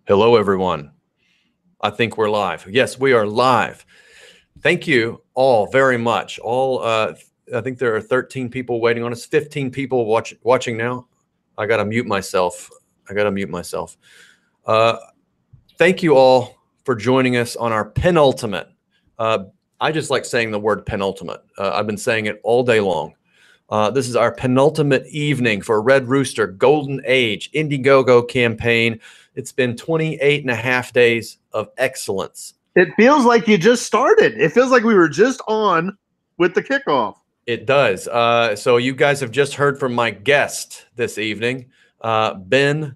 Hello, everyone. I think we're live. Yes, we are live. Thank you all very much. I think there are 13 people waiting on us, 15 people watching now. I got to mute myself. Thank you all for joining us on our penultimate. I just like saying the word penultimate. I've been saying it all day long. This is our penultimate evening for Red Rooster Golden Age Indiegogo campaign. It's been 28 and a half days of excellence. It feels like you just started. It feels like we were just on with the kickoff. It does. So you guys have just heard from my guest this evening, Ben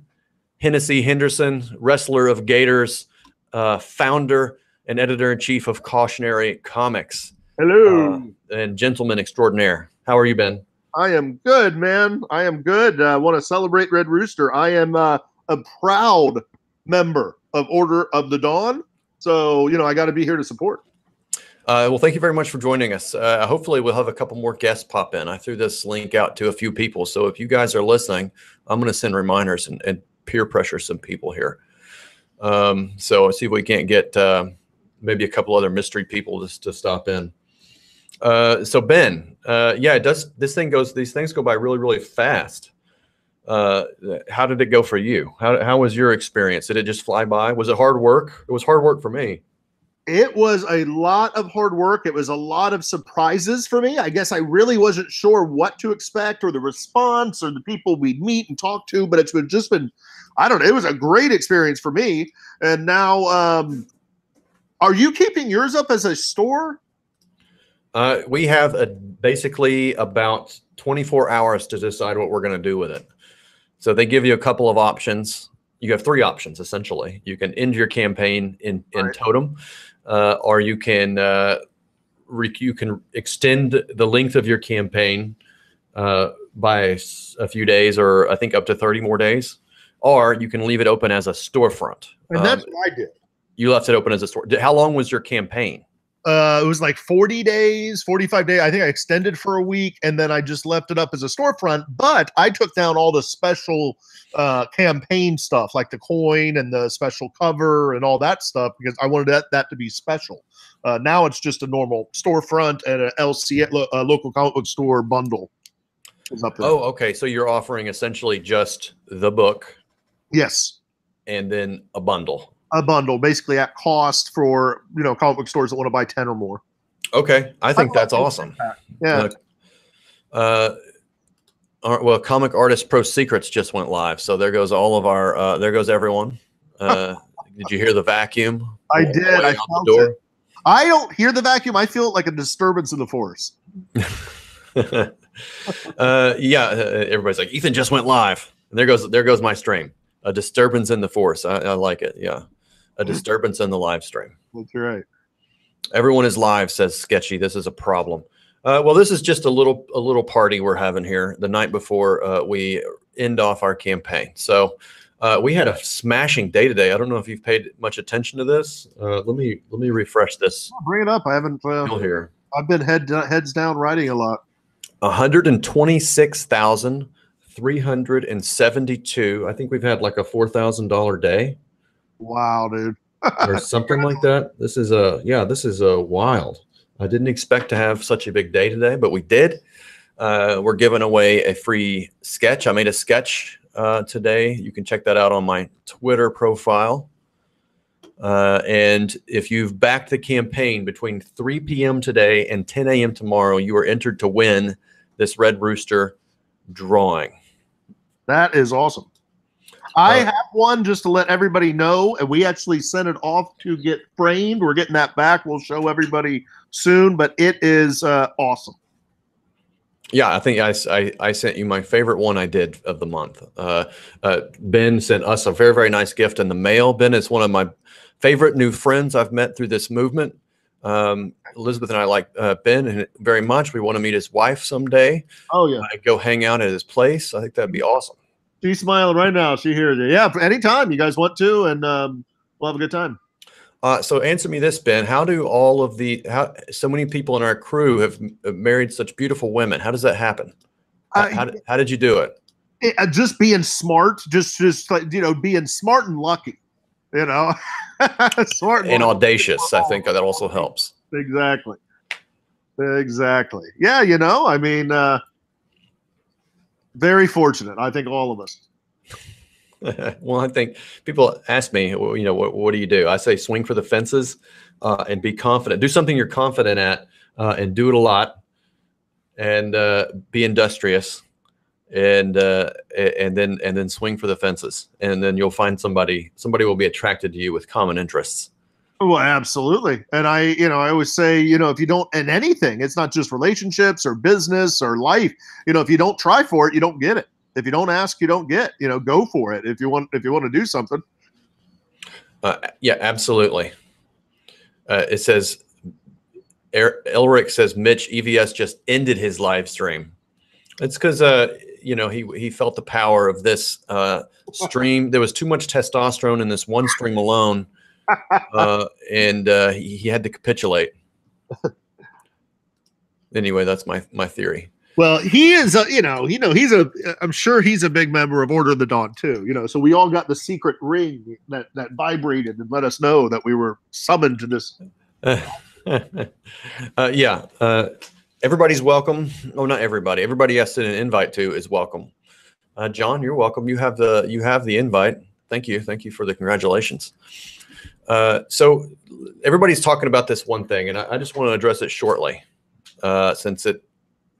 Hennessy Henderson, wrestler of Gators, founder and editor-in-chief of Cautionary Comics. Hello. And gentleman extraordinaire. How are you, Ben? I am good, man. I am good. I want to celebrate Red Rooster. I am a proud member of Order of the Dawn. So, I got to be here to support. Well, thank you very much for joining us. Hopefully we'll have a couple more guests pop in. I threw this link out to a few people. So if you guys are listening, I'm going to send reminders and peer pressure some people here. So see if we can't get maybe a couple other mystery people just to stop in. So Ben, these things go by really, really fast. How did it go for you? How was your experience? Did it just fly by? Was it hard work? It was hard work for me. It was a lot of hard work. It was a lot of surprises for me. I guess I really wasn't sure what to expect or the response or the people we'd meet and talk to, but it's just been, I don't know, it was a great experience for me. And now, are you keeping yours up as a store? We have basically about 24 hours to decide what we're going to do with it. So they give you a couple of options. You have three options, essentially. You can end your campaign in Right. totem, or you can extend the length of your campaign by a few days, or I think up to 30 more days, or you can leave it open as a storefront. And that's what I did. You left it open as a store. How long was your campaign? It was like 40 days, 45 days. I think I extended for a week, and then I just left it up as a storefront. But I took down all the special campaign stuff, like the coin and the special cover and all that stuff, because I wanted that to be special. Now it's just a normal storefront and an LC, local comic book store bundle. Is up there. Oh, okay. So you're offering essentially just the book. Yes. And then a bundle. A bundle, basically at cost for comic book stores that want to buy 10 or more. Okay, I think that's awesome. Yeah. Well, Comic Artist Pro Secrets just went live, so there goes all of our. There goes everyone. Did you hear the vacuum? I did. I felt it. I don't hear the vacuum. I feel it like a disturbance in the force. Everybody's like, Ethan just went live, and there goes my stream. A disturbance in the force. I like it. Yeah. A disturbance in the live stream. That's right. Everyone is live, says Sketchy. This is a problem. Well, this is just a little party we're having here the night before we end off our campaign. So we had a smashing day today. I don't know if you've paid much attention to this. Let me refresh this. Bring it up. I haven't. Here. I've been heads down writing a lot. 126,372. I think we've had like a $4,000 day. Wow, dude. Or something like that. This is wild. I didn't expect to have such a big day today, but we did. We're giving away a free sketch. I made a sketch today. You can check that out on my Twitter profile. And if you've backed the campaign between 3 p.m. today and 10 a.m. tomorrow, you are entered to win this Red Rooster drawing. That is awesome. I have one just to let everybody know, and we actually sent it off to get framed. We're getting that back. We'll show everybody soon, but it is awesome. Yeah, I think I sent you my favorite one I did of the month. Ben sent us a very, very nice gift in the mail. Ben is one of my favorite new friends I've met through this movement. Elizabeth and I like Ben very much. We want to meet his wife someday. Oh, yeah. Go hang out at his place. I think that'd be awesome. She's smiling right now. She hears you. Yeah, anytime you guys want to, and we'll have a good time. So answer me this, Ben. How do so many people in our crew have married such beautiful women? How does that happen? How did you do it? Just being smart, just like, being smart and lucky. You know, smart and audacious. I think that also helps. Exactly. Exactly. Yeah. You know, I mean, very fortunate. I think all of us. Well, I think people ask me, well, you know, what do you do? I say swing for the fences and be confident. Do something you're confident at and do it a lot and be industrious and then swing for the fences. And then you'll find somebody will be attracted to you with common interests. Well, absolutely. And I always say, if you don't, in anything, it's not just relationships or business or life, if you don't try for it, you don't get it. If you don't ask, you don't get, go for it. If you want to do something. Yeah, absolutely. It says, Elric says, Mitch, EVS just ended his live stream. It's because, he felt the power of this stream. There was too much testosterone in this one stream alone. And he had to capitulate. Anyway, that's my theory. Well, he is, I'm sure he's a big member of Order of the Dawn too, so we all got the secret ring that vibrated and let us know that we were summoned to this. Yeah. Everybody's welcome. Oh, not everybody. Everybody I sent an invite to is welcome. John, you're welcome. You have the invite. Thank you. Thank you for the congratulations. So everybody's talking about this one thing, and I just want to address it shortly, since it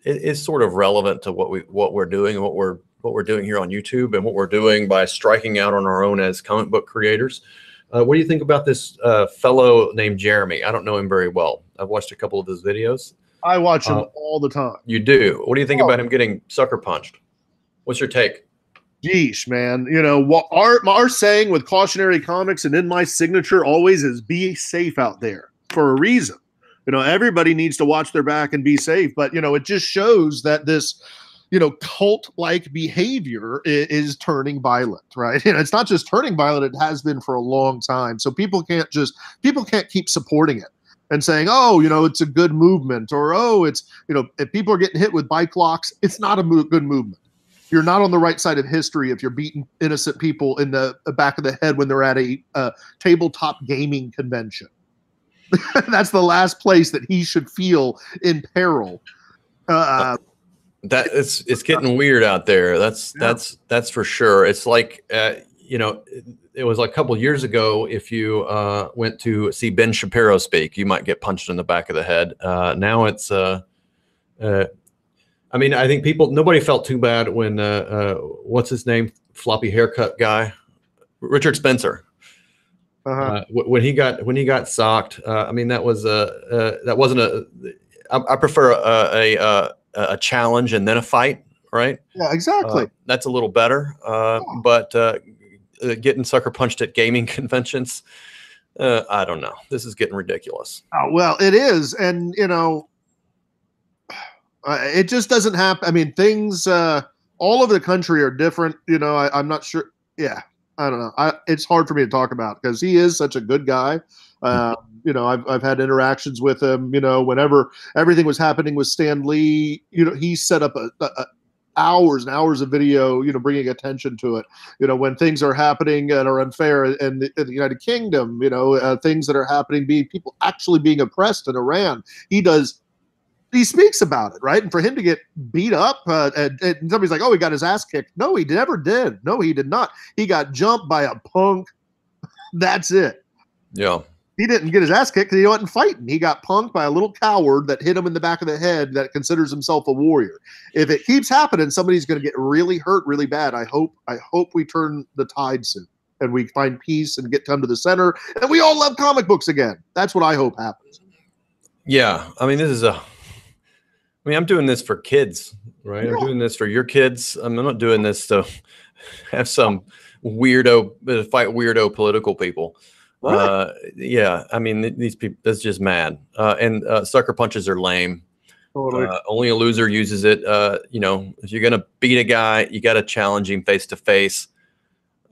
is sort of relevant to what we're doing and what we're doing here on YouTube and what we're doing by striking out on our own as comic book creators. What do you think about this fellow named Jeremy? I don't know him very well. I've watched a couple of his videos. I watch him all the time. You do? What do you think about him getting sucker punched? What's your take? Geesh, man. What our saying with Cautionary Comics and in my signature always is be safe out there for a reason. Everybody needs to watch their back and be safe. But, it just shows that this, cult-like behavior is turning violent, right? It's not just turning violent. It has been for a long time. So people can't keep supporting it and saying, oh, it's a good movement, or, oh, it's, if people are getting hit with bike locks, it's not a good movement. You're not on the right side of history if you're beating innocent people in the back of the head when they're at a tabletop gaming convention. That's the last place that he should feel in peril. It's getting weird out there. That's for sure. It's like it was like a couple of years ago. If you went to see Ben Shapiro speak, you might get punched in the back of the head. Now it's I mean, I think nobody felt too bad when what's his name, floppy haircut guy, Richard Spencer. When he got socked, I mean, that wasn't I prefer a challenge and then a fight, right? Yeah, exactly. That's a little better. But getting sucker punched at gaming conventions, I don't know. This is getting ridiculous. Oh, well, it is, and it just doesn't happen. I mean, things all over the country are different. I'm not sure. Yeah. I don't know. It's hard for me to talk about because he is such a good guy. I've had interactions with him. Whenever everything was happening with Stan Lee, he set up hours and hours of video, bringing attention to it. When things are happening and are unfair in the United Kingdom, things that are happening, people actually being oppressed in Iran, he speaks about it, right? And for him to get beat up, and somebody's like, oh, he got his ass kicked. No, he never did. No, he did not. He got jumped by a punk. That's it. Yeah. He didn't get his ass kicked because he wasn't fighting. He got punked by a little coward that hit him in the back of the head that considers himself a warrior. If it keeps happening, somebody's going to get really hurt really bad. I hope we turn the tide soon and we find peace and come to the center and we all love comic books again. That's what I hope happens. Yeah. I mean, I'm doing this for kids, right? Yeah. I'm doing this for your kids. I'm not doing this to have some fight weirdo political people. Right. Yeah. I mean, these people, that's just mad. And sucker punches are lame. Totally. Only a loser uses it. If you're going to beat a guy, you got to challenge him face to face.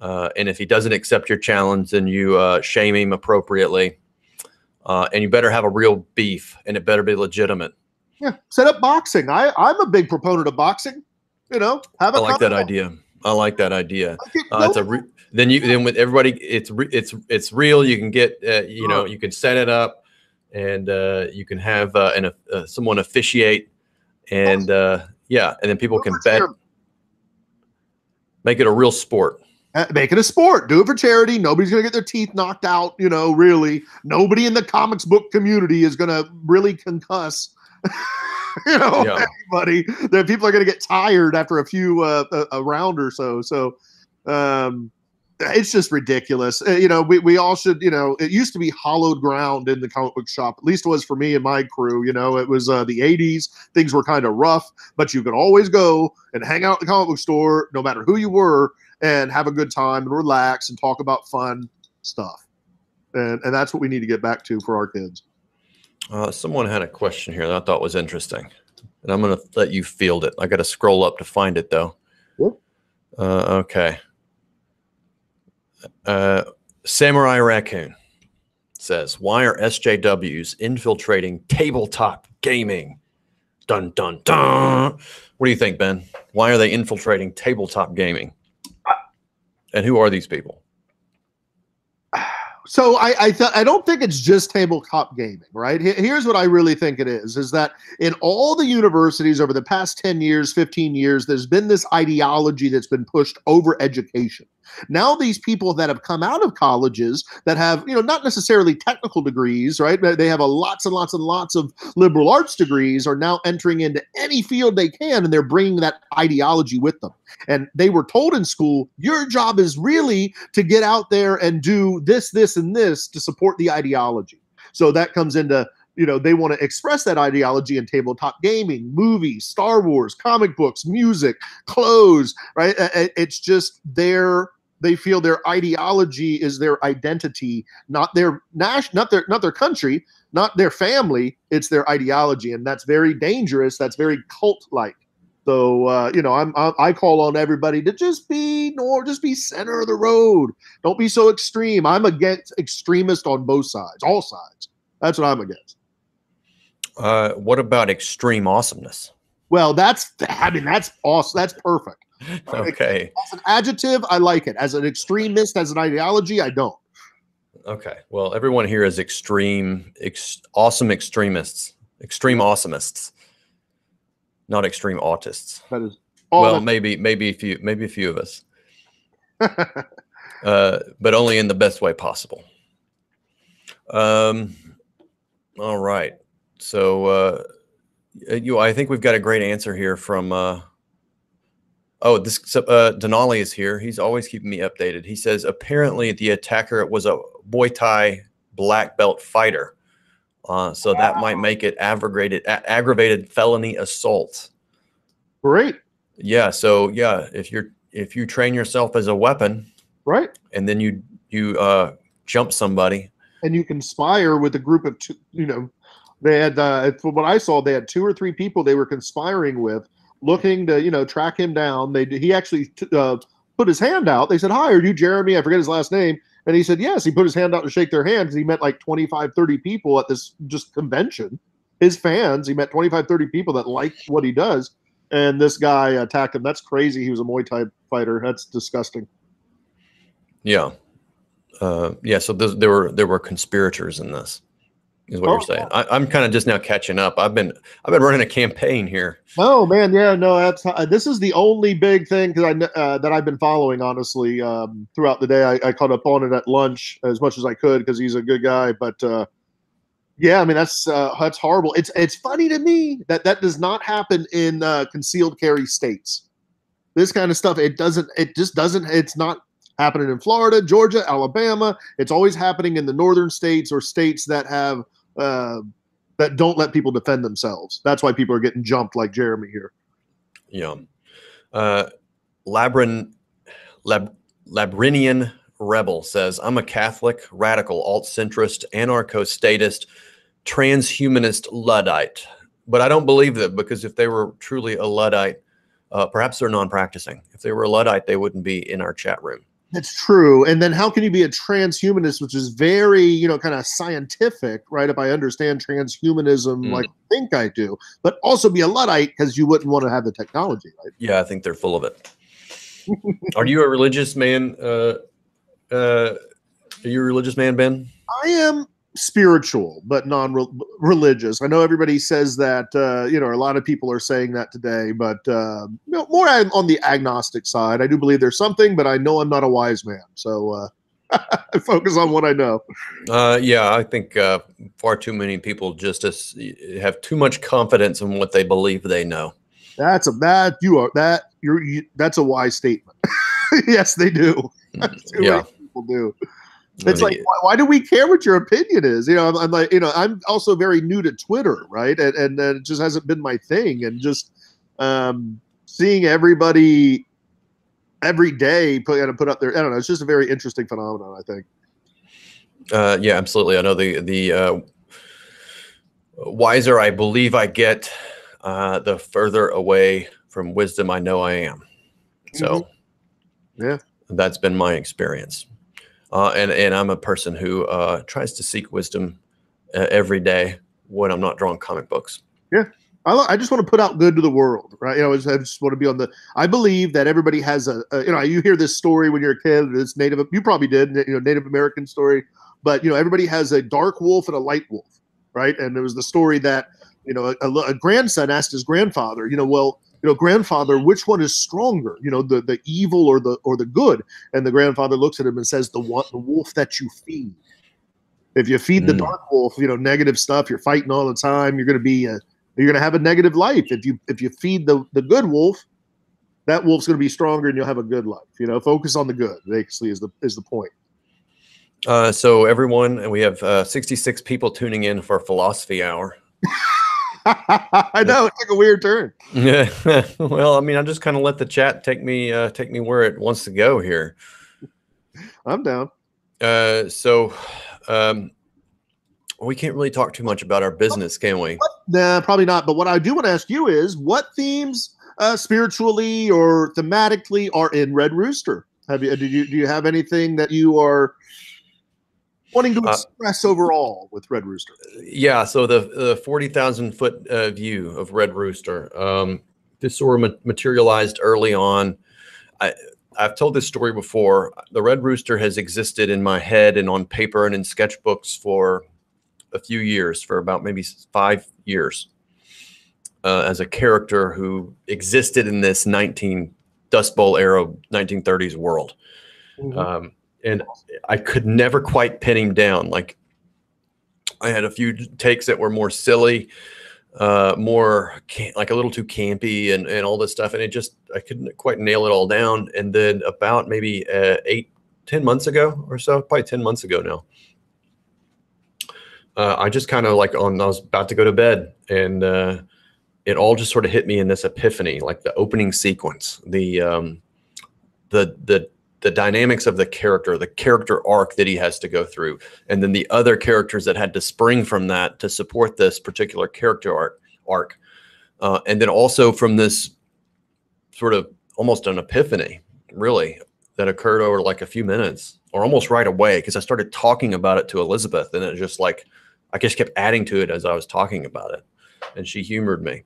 And if he doesn't accept your challenge, then you shame him appropriately. And you better have a real beef and it better be legitimate. Yeah, set up boxing. I'm a big proponent of boxing. I like that idea. I like that idea. No, Then with everybody, it's real. You can get you can set it up, and you can have someone officiate, and yeah, and then people can bet. Make it a real sport. Make it a sport. Do it for charity. Nobody's going to get their teeth knocked out. Really. Nobody in the comics book community is going to really concuss. Everybody. The people are going to get tired after a few a round or so. So it's just ridiculous. We all should. It used to be hallowed ground in the comic book shop. At least it was for me and my crew. It was the '80s. Things were kind of rough, but you could always go and hang out at the comic book store, no matter who you were, and have a good time and relax and talk about fun stuff. And that's what we need to get back to for our kids. Someone had a question here that I thought was interesting, and I'm going to let you field it. I got to scroll up to find it, though. Yep. Okay. Samurai Raccoon says, why are SJWs infiltrating tabletop gaming? Dun, dun, dun. What do you think, Ben? Why are they infiltrating tabletop gaming? And who are these people? So I don't think it's just tabletop gaming, right? Here's what I really think it is that in all the universities over the past 10 years, 15 years, there's been this ideology that's been pushed over education. Now these people that have come out of colleges that have, not necessarily technical degrees, right? They have lots and lots and lots of liberal arts degrees, are now entering into any field they can, and they're bringing that ideology with them. And they were told in school, your job is really to get out there and do this, this, and this to support the ideology. So that comes into, they want to express that ideology in tabletop gaming, movies, Star Wars, comic books, music, clothes, right? It's just they feel their ideology is their identity, not their not their country, not their family. It's their ideology, and that's very dangerous. That's very cult-like. So I call on everybody to just be center of the road. Don't be so extreme. I'm against extremists on both sides, all sides. That's what I'm against. What about extreme awesomeness? Well, that's awesome. That's perfect. Okay. As an adjective, I like it. As an extremist, as an ideology, I don't. Okay. Well, everyone here is awesome extremists, extreme awesomeists, not extreme autists. That is maybe a few of us, but only in the best way possible. All right. So, I think we've got a great answer here from. Denali is here. He's always keeping me updated. He says apparently the attacker was a Muay Thai black belt fighter, so that might make it aggravated felony assault. Great. Yeah. So yeah, if you train yourself as a weapon, right, and then you jump somebody, and you conspire with a group of two. They had from what I saw, they had 2 or 3 people they were conspiring with, looking to track him down. He actually put his hand out. They said, hi, are you Jeremy? I forget his last name. And he said, yes. He put his hand out to shake their hand because he met like 25, 30 people at this just convention. His fans, he met 25, 30 people that liked what he does. And this guy attacked him. That's crazy. He was a Muay Thai fighter. That's disgusting. Yeah. Yeah. So there were conspirators in this. Is what you're saying. I'm kind of just now catching up. I've been running a campaign here. Oh man, yeah, no, that's this is the only big thing that I've been following honestly throughout the day. I caught up on it at lunch as much as I could because he's a good guy. But yeah, I mean that's horrible. It's funny to me that does not happen in concealed carry states. This kind of stuff it's not happening in Florida, Georgia, Alabama. It's always happening in the northern states or states that have that don't let people defend themselves. That's why people are getting jumped like Jeremy here. Yeah. Labyrinthinian Rebel says, I'm a Catholic, radical, alt-centrist, anarcho-statist, transhumanist Luddite. But I don't believe that, because if they were truly a Luddite, perhaps they're non-practicing. If they were a Luddite, they wouldn't be in our chat room. That's true. And then how can you be a transhumanist, which is very, kind of scientific, right? If I understand transhumanism like I think I do, but also be a Luddite because you wouldn't want to have the technology, right? Yeah, I think they're full of it. Are you a religious man? Are you a religious man, Ben? I am spiritual, but non-religious. I know everybody says that, a lot of people are saying that today, but more on the agnostic side. I do believe there's something, but I know I'm not a wise man. So I focus on what I know. Yeah, I think far too many people just have too much confidence in what they believe they know. That's a wise statement. Yes, they do. Too many people do. It's like, why do we care what your opinion is? I'm like, I'm also very new to Twitter, right? And it just hasn't been my thing. And just seeing everybody every day put up there, I don't know. It's just a very interesting phenomenon, I think. Yeah, absolutely. I know the wiser I believe I get, the further away from wisdom I know I am. So, yeah, that's been my experience. And I'm a person who tries to seek wisdom every day when I'm not drawing comic books. Yeah. I just want to put out good to the world, right? I just want to be on I believe that everybody has you hear this story when you're a kid, this you probably did, Native American story, but, everybody has a dark wolf and a light wolf, right? And there was the story that, a grandson asked his grandfather, grandfather, which one is stronger, the evil or the good? And the grandfather looks at him and says, the wolf that you feed. If you feed the dark wolf, negative stuff, you're fighting all the time, you're going to have a negative life. If you feed the good wolf, that wolf's going to be stronger and you'll have a good life. Focus on the good, basically, is the point. So everyone, and we have 66 people tuning in for Philosophy Hour. I know, it took a weird turn. Yeah. Well, I mean, I just kind of let the chat take me where it wants to go here. I'm down. We can't really talk too much about our business, can we? Nah, probably not. But what I do want to ask you is, what themes, spiritually or thematically, are in Red Rooster? Do you have anything that you are wanting to express overall with Red Rooster? Yeah. So the 40,000 foot view of Red Rooster, this sort of materialized early on. I've told this story before. The Red Rooster has existed in my head and on paper and in sketchbooks for a few years, for about maybe 5 years, as a character who existed in this Dust Bowl era 1930s world. And I could never quite pin him down. Like, I had a few takes that were more silly, like a little too campy and all this stuff. And I couldn't quite nail it all down. And then about maybe 10 months ago or so, probably 10 months ago now, I just kind of I was about to go to bed, and it all just sort of hit me in this epiphany, like the opening sequence, the dynamics of the character arc that he has to go through, and then the other characters that had to spring from that to support this particular character arc. And then also from this sort of almost an epiphany, really, that occurred over like a few minutes or almost right away, because I started talking about it to Elizabeth, and it just I just kept adding to it as I was talking about it, and she humored me.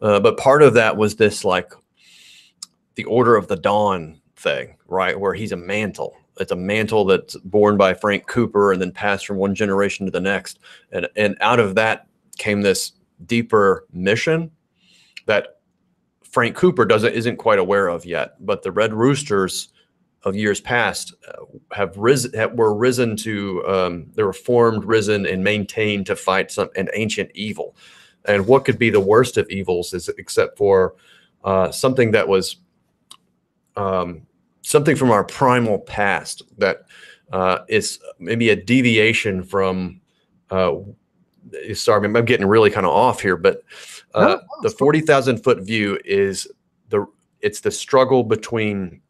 But part of that was this, the Order of the Dawn thing, right? Where he's a mantle. It's a mantle that's born by Frank Cooper and then passed from one generation to the next. And out of that came this deeper mission that Frank Cooper isn't quite aware of yet. But the Red Roosters of years past were formed, risen, and maintained to fight an ancient evil. And what could be the worst of evils except for something that was something from our primal past that is maybe a deviation from sorry, I'm getting really kind of off here, but the 40,000 foot view is it's the struggle between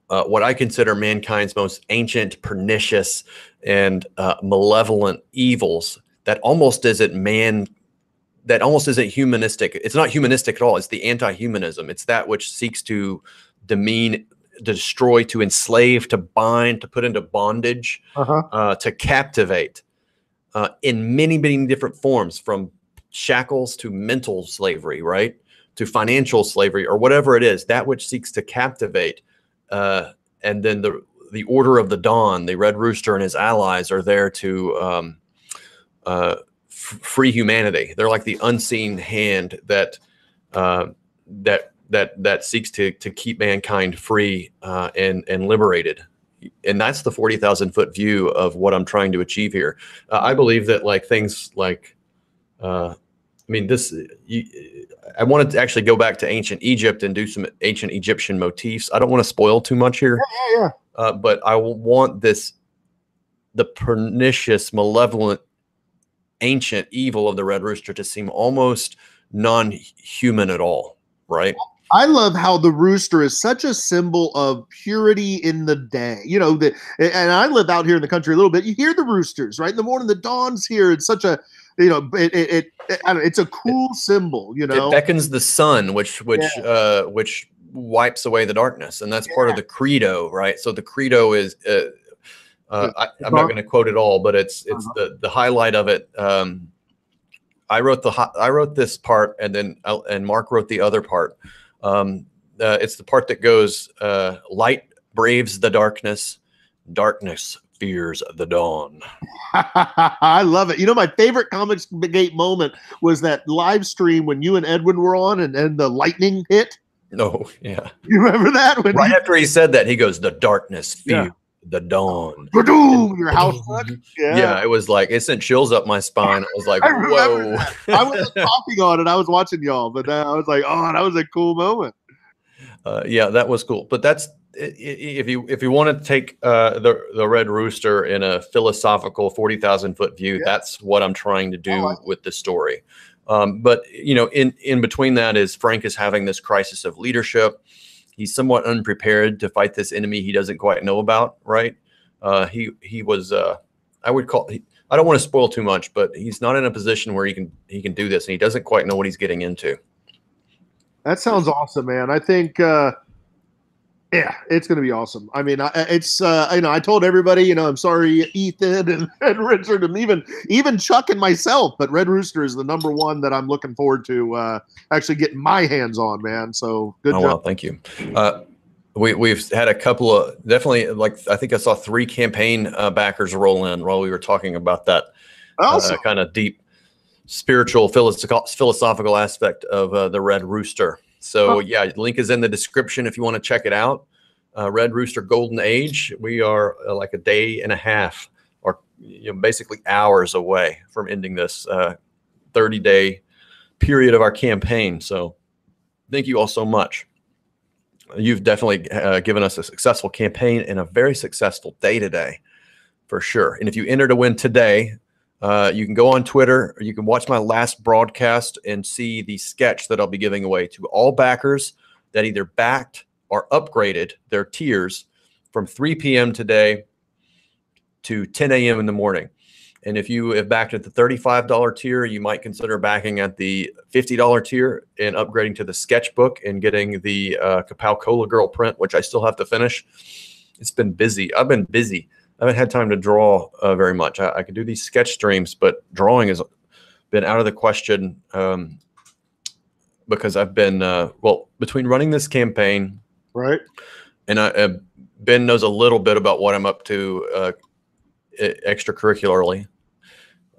what I consider mankind's most ancient, pernicious, and malevolent evils that almost isn't humanistic. It's not humanistic at all. It's the anti-humanism. It's that which seeks to demean, destroy, to enslave, to bind, to put into bondage, to captivate, in many, many different forms, from shackles to mental slavery, right? financial slavery or whatever it is, that which seeks to captivate. And then the Order of the Dawn, the Red Rooster and his allies are there to free humanity. They're like the unseen hand that that seeks to keep mankind free and liberated. And that's the 40,000 foot view of what I'm trying to achieve here. I believe that like things like, I mean, I wanted to actually go back to ancient Egypt and do some ancient Egyptian motifs. I don't want to spoil too much here, but I want the pernicious, malevolent, ancient evil of the Red Rooster to seem almost non-human at all, right? I love how the rooster is such a symbol of purity in the day. You know, and I live out here in the country a little bit. You hear the roosters, right? In the morning, the dawn's here. It's such a, you know, I don't know, it's a cool symbol, you know. It beckons the sun, which wipes away the darkness. And that's part of the credo, right? So the credo is, I'm not going to quote it all, but it's the highlight of it. I wrote this part, and Mark wrote the other part. It's the part that goes, light braves the darkness, darkness fears the dawn. I love it. You know, my favorite Comics Gate moment was that live stream when you and Edwin were on and the lightning hit. Oh, yeah. You remember that? Right after he said that, he goes, the darkness fears the dawn. Your house sucked. Yeah, it was like, it sent chills up my spine. I was like, whoa. I wasn't talking on it. I was watching y'all, but I was like, oh, that was a cool moment. Yeah, that was cool. But that's, if you want to take the Red Rooster in a philosophical 40,000 foot view, that's what I'm trying to do with the story. But you know, in between that is Frank is having this crisis of leadership. He's somewhat unprepared to fight this enemy he doesn't quite know about, right? He was I would call, I don't want to spoil too much, but he's not in a position where he can do this, and he doesn't quite know what he's getting into. That sounds awesome, man. I think yeah, it's going to be awesome. I mean, it's you know, I told everybody, you know, I'm sorry, Ethan and Richard, and even Chuck and myself, but Red Rooster is the #1 that I'm looking forward to actually getting my hands on, man. So good job. Well, thank you. We've had a couple of, definitely, like, I think I saw 3 campaign backers roll in while we were talking about that kind of deep spiritual philosophical aspect of the Red Rooster. So yeah, link is in the description if you want to check it out. Red Rooster Golden Age. We are like a day and a half, or basically hours away from ending this 30-day period of our campaign. So thank you all so much. You've definitely given us a successful campaign and a very successful day today, for sure. And if you enter to win today, you can go on Twitter, or you can watch my last broadcast and see the sketch that I'll be giving away to all backers that either backed or upgraded their tiers from 3 p.m. today to 10 a.m. in the morning. And if you have backed at the $35 tier, you might consider backing at the $50 tier and upgrading to the sketchbook and getting the Kapow Cola Girl print, which I still have to finish. It's been busy. I've been busy. I haven't had time to draw very much. I could do these sketch streams, but drawing has been out of the question because I've been, well, between running this campaign, right, and Ben knows a little bit about what I'm up to extracurricularly.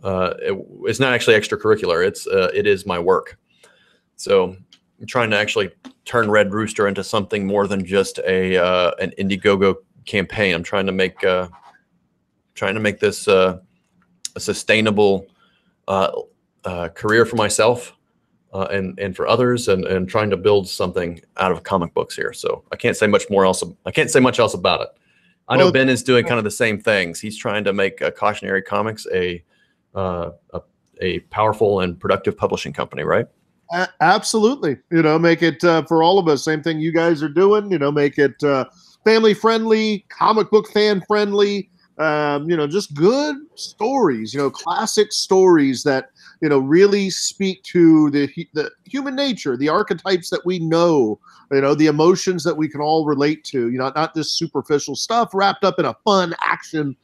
It's not actually extracurricular. It is my work. So I'm trying to actually turn Red Rooster into something more than just an Indiegogo campaign. I'm trying to make this a sustainable career for myself and for others, and trying to build something out of comic books here. So I can't say much more else. I can't say much else about it. I know Ben is doing kind of the same things. He's trying to make Cautionary Comics a powerful and productive publishing company, right? Absolutely. Make it for all of us. Same thing you guys are doing. Make it family friendly, comic book fan friendly. Just good stories. Classic stories that really speak to the human nature, the archetypes that we know. The emotions that we can all relate to. Not just superficial stuff wrapped up in a fun action,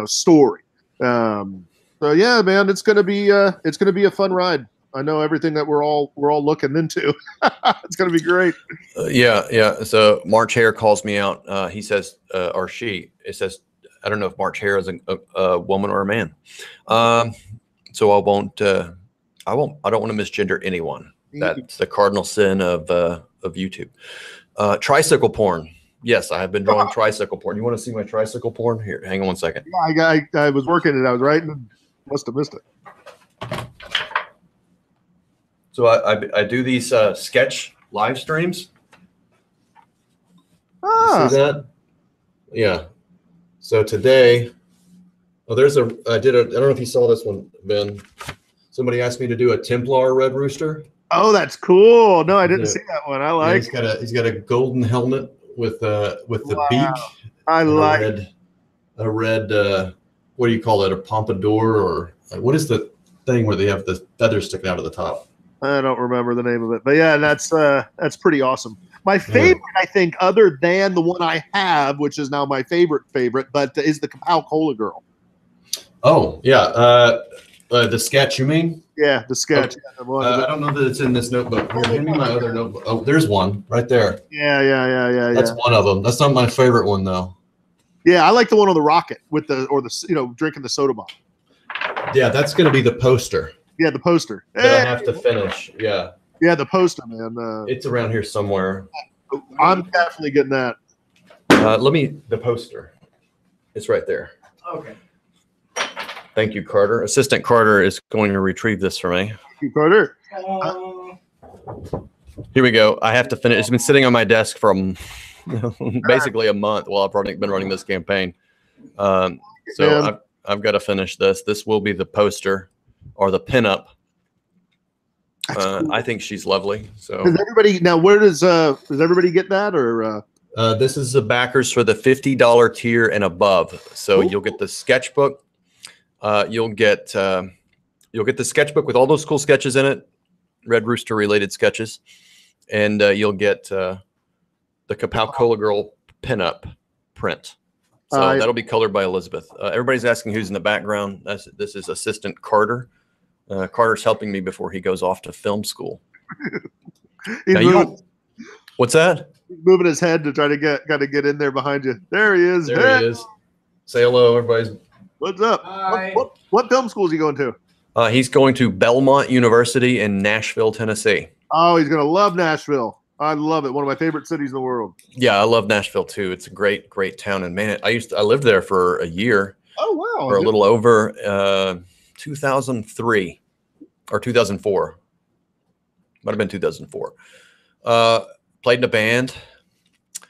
story. So yeah, man, it's gonna be a fun ride. I know everything that we're all looking into. It's going to be great. Yeah. So March Hare calls me out. He says, or she, it says, I don't know if March Hare is a woman or a man. So I don't want to misgender anyone. That's the cardinal sin of YouTube. Tricycle porn. Yes, I have been drawing tricycle porn. You want to see my tricycle porn? Here, hang on one second. Yeah, I was working it. I was writing. Must have missed it. So I do these sketch live streams. You see that? Yeah. So today, I don't know if you saw this one, Ben. Somebody asked me to do a Templar Red Rooster. Oh, that's cool. No, I didn't see that one. I like. Yeah, he's got a golden helmet with the beak. I like a red. What do you call it? A pompadour, or what is the thing where they have the feathers sticking out of the top? I don't remember the name of it, but yeah, that's pretty awesome. My favorite, I think, other than the one I have, which is now my favorite, but is the Kapow Cola Girl. Oh yeah, the sketch, you mean? Yeah, the sketch. Oh, I don't know that it's in this notebook. Here, give me my other notebook. Oh, there's one right there. Yeah. That's one of them. That's not my favorite one though. Yeah, I like the one on the rocket with drinking the soda bomb. Yeah, that's going to be the poster. Yeah, the poster. That I have to finish. Yeah. Yeah, the poster, man. It's around here somewhere. I'm definitely getting that. The poster. It's right there. Okay. Thank you, Carter. Assistant Carter is going to retrieve this for me. Thank you, Carter. Here we go. I have to finish. It's been sitting on my desk for basically a month while I've been running this campaign. So I've got to finish this. This will be the poster or the pinup. Cool. I think she's lovely. So does everybody now? Where does everybody get that? Or this is the backers for the $50 tier and above. So you'll get the sketchbook. You'll get the sketchbook with all those cool sketches in it, Red Rooster related sketches, and you'll get the Kapow Cola Girl pinup print. So that'll be colored by Elizabeth. Everybody's asking who's in the background. This is Assistant Carter. Carter's helping me before he goes off to film school. What's that? He's moving his head to try to get in there behind you. There he is. There he is. Say hello, everybody. What's up? What film school is he going to? He's going to Belmont University in Nashville, Tennessee. Oh, he's going to love Nashville. I love it. One of my favorite cities in the world. Yeah, I love Nashville too. It's a great town. And man, I lived there for a year. Oh wow! Or a little over 2003 or 2004. Might have been 2004. Played in a band.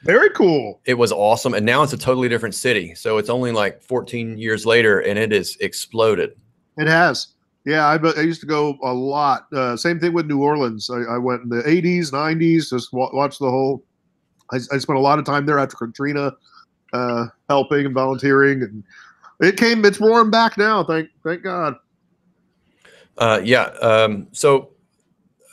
Very cool. It was awesome. And now it's a totally different city. So it's only like 14 years later and it has exploded. It has. Yeah, I used to go a lot. Same thing with New Orleans. I went in the 80s, 90s, just watched the whole. I spent a lot of time there after Katrina, helping and volunteering, and it's roaring back now. Thank God. So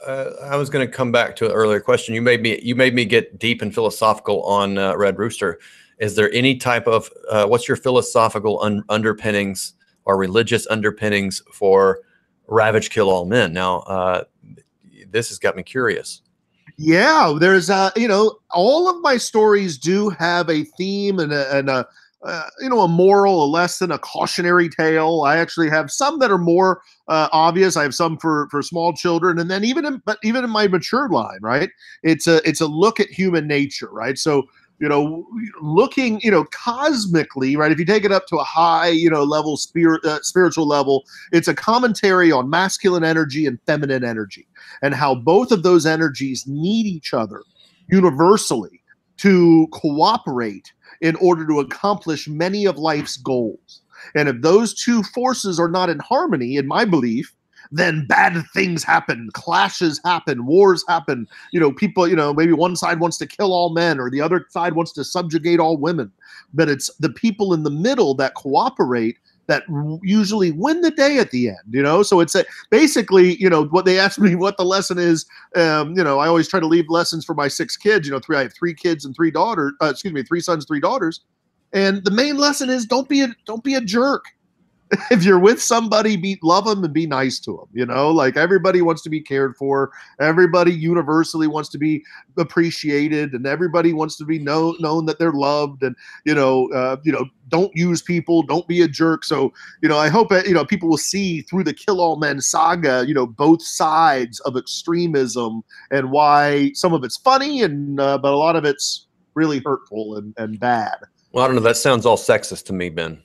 I was going to come back to an earlier question. You made me get deep and philosophical on Red Rooster. Is there any type of what's your philosophical underpinnings or religious underpinnings for Ravage Kill All Men? Now, this has got me curious. Yeah, there's all of my stories do have a theme and a moral, a lesson, a cautionary tale. I actually have some that are more obvious. I have some for small children, and then even in my mature line, right? It's a look at human nature, right? So looking, cosmically, right? If you take it up to a high, level, spiritual level, it's a commentary on masculine energy and feminine energy and how both of those energies need each other universally to cooperate in order to accomplish many of life's goals. And if those two forces are not in harmony, in my belief, then bad things happen, clashes happen, wars happen. People, maybe one side wants to kill all men or the other side wants to subjugate all women. But it's the people in the middle that cooperate that usually win the day at the end, So it's basically, what they asked me what the lesson is. I always try to leave lessons for my 6 kids. I have 3 kids and 3 daughters. 3 sons, 3 daughters. And the main lesson is don't be a jerk. if you're with somebody, love them and be nice to them. You know, like everybody wants to be cared for. Everybody universally wants to be appreciated, and everybody wants to be known that they're loved. And don't use people, don't be a jerk. So I hope that people will see through the Kill All Men saga, both sides of extremism and why some of it's funny and but a lot of it's really hurtful and bad. Well, I don't know. That sounds all sexist to me, Ben.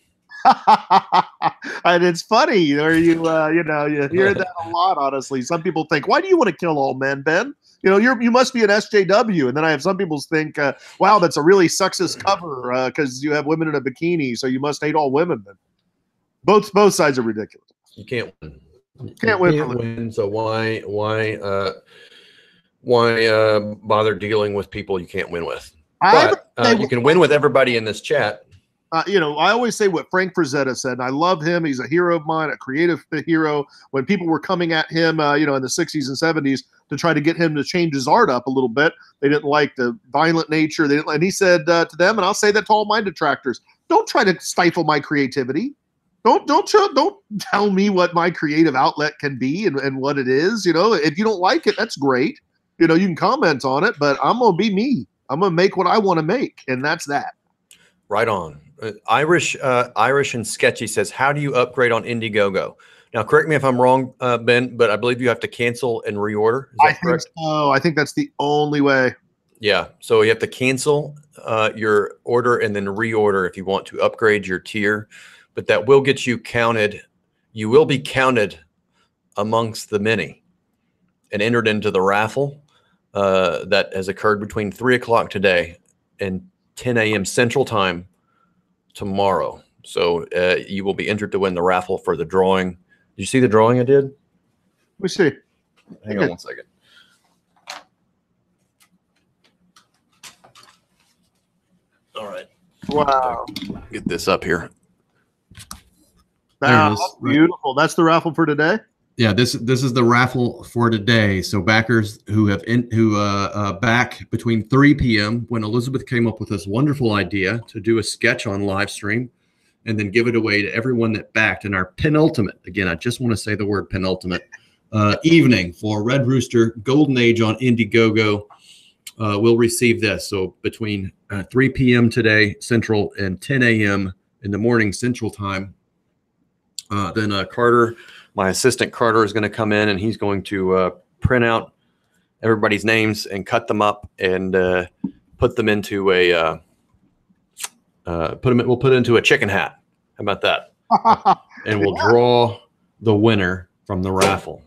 And it's funny, or you hear that a lot. Honestly, some people think, "Why do you want to kill all men, Ben? You must be an SJW." And then I have some people think, "Wow, that's a really sexist cover because you have women in a bikini, so you must hate all women." Ben. Both sides are ridiculous. You can't win. You can't win. So why bother dealing with people you can't win with? But you can win with everybody in this chat. I always say what Frank Frazetta said, and I love him. He's a hero of mine, a creative hero. When people were coming at him, in the 60s and 70s to try to get him to change his art up a little bit, they didn't like the violent nature. And he said to them, and I'll say that to all my detractors, don't try to stifle my creativity. Don't tell me what my creative outlet can be and what it is. If you don't like it, that's great. You can comment on it, but I'm going to be me. I'm going to make what I want to make, and that's that. Right on. Irish and Sketchy says, how do you upgrade on Indiegogo? Now, correct me if I'm wrong, Ben, but I believe you have to cancel and reorder. Is that correct? Think so. I think that's the only way. Yeah. So you have to cancel your order and then reorder if you want to upgrade your tier. But that will get you counted. You will be counted amongst the many and entered into the raffle that has occurred between 3 o'clock today and 10 a.m. Central Time tomorrow. So you will be entered to win the raffle for the drawing. Did you see the drawing I did? Let me see. Hang on one second. All right. Wow. Get this up here. That's beautiful. That's the raffle for today? Yeah, this is the raffle for today. So backers who back between 3 p.m. when Elizabeth came up with this wonderful idea to do a sketch on Livestream and then give it away to everyone that backed in our penultimate. Again, I just want to say the word penultimate evening for Red Rooster Golden Age on Indiegogo. Will receive this. So between 3 p.m. today Central and 10 a.m. in the morning Central Time. Then Carter, my assistant Carter, is going to come in and he's going to print out everybody's names and cut them up and put them into a we'll put it into a chicken hat. How about that? And we'll draw the winner from the raffle.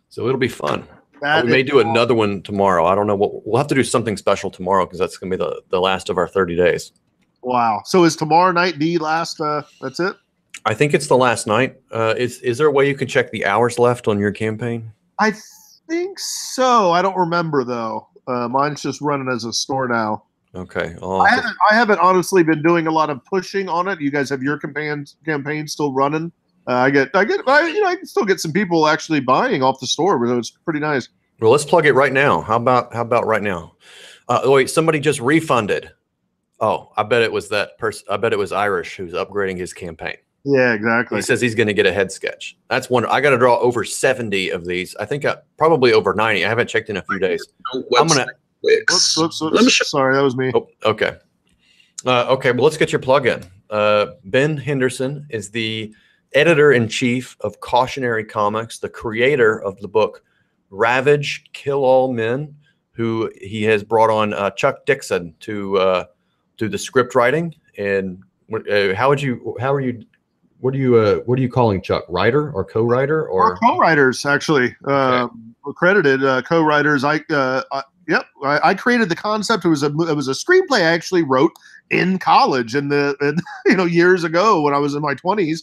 So it'll be fun. We may do another one tomorrow. I don't know what we'll have to do something special tomorrow because that's going to be the last of our 30 days. Wow. So is tomorrow night the last? That's it? I think it's the last night. Is there a way you can check the hours left on your campaign? I think so. I don't remember though. Mine's just running as a store now. Okay. I haven't honestly been doing a lot of pushing on it. You guys have your campaign still running. I can still get some people actually buying off the store, so it's pretty nice. Well, let's plug it right now. How about right now? Wait, somebody just refunded. Oh, I bet it was that person. I bet it was Irish who's upgrading his campaign. Yeah, exactly. He says he's going to get a head sketch. That's one. I got to draw over 70 of these. I think probably over 90. I haven't checked in a few days. I'm going to. Whoops. Sorry, that was me. Oh, okay. Okay, well, let's get your plug in. Ben Henderson is the editor-in-chief of Cautionary Comics, the creator of the book Ravage, Kill All Men, who he has brought on Chuck Dixon to do the script writing. And what are you calling Chuck? Writer or co-writer or co-writers? Actually, okay. Credited co-writers. Yep, I created the concept. It was a screenplay I actually wrote in college years ago when I was in my 20s.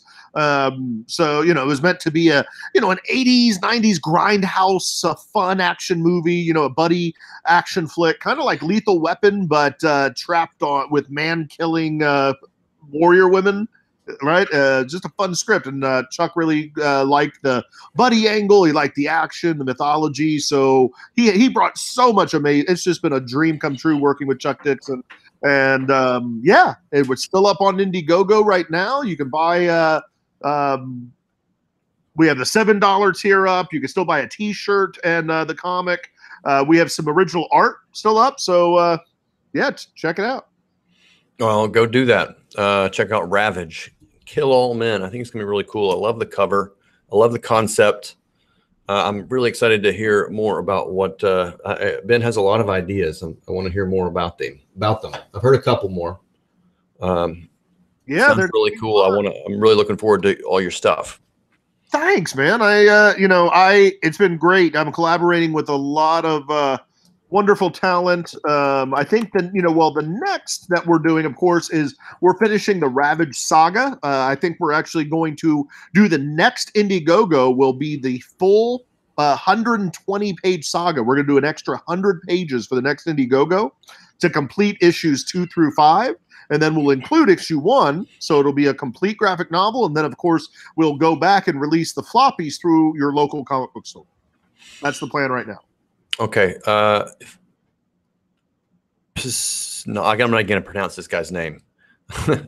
So it was meant to be an 80s, 90s grindhouse, fun action movie. A buddy action flick, kind of like Lethal Weapon, but trapped on with man-killing warrior women. Right, just a fun script, and Chuck really liked the buddy angle. He liked the action, the mythology. So he brought so much amazing. It's just been a dream come true working with Chuck Dixon, and it was still up on Indiegogo right now. You can buy We have the $7 tier up. You can still buy a T-shirt and the comic. We have some original art still up. So, yeah, check it out. Well, go do that. Check out Ravage, Kill All Men. I think it's going to be really cool. I love the cover. I love the concept. I'm really excited to hear more about what Ben has a lot of ideas. I want to hear more about them. I've heard a couple more. Yeah, they're really cool. I'm really looking forward to all your stuff. Thanks, man. It's been great. I'm collaborating with a lot of wonderful talent. I think that, the next that we're doing, of course, is we're finishing the Ravage saga. I think we're actually going to do the next Indiegogo will be the full 120-page saga. We're going to do an extra 100 pages for the next Indiegogo to complete issues 2 through 5. And then we'll include issue 1, so it'll be a complete graphic novel. And then, of course, we'll go back and release the floppies through your local comic book store. That's the plan right now. Okay. No, I'm not going to pronounce this guy's name.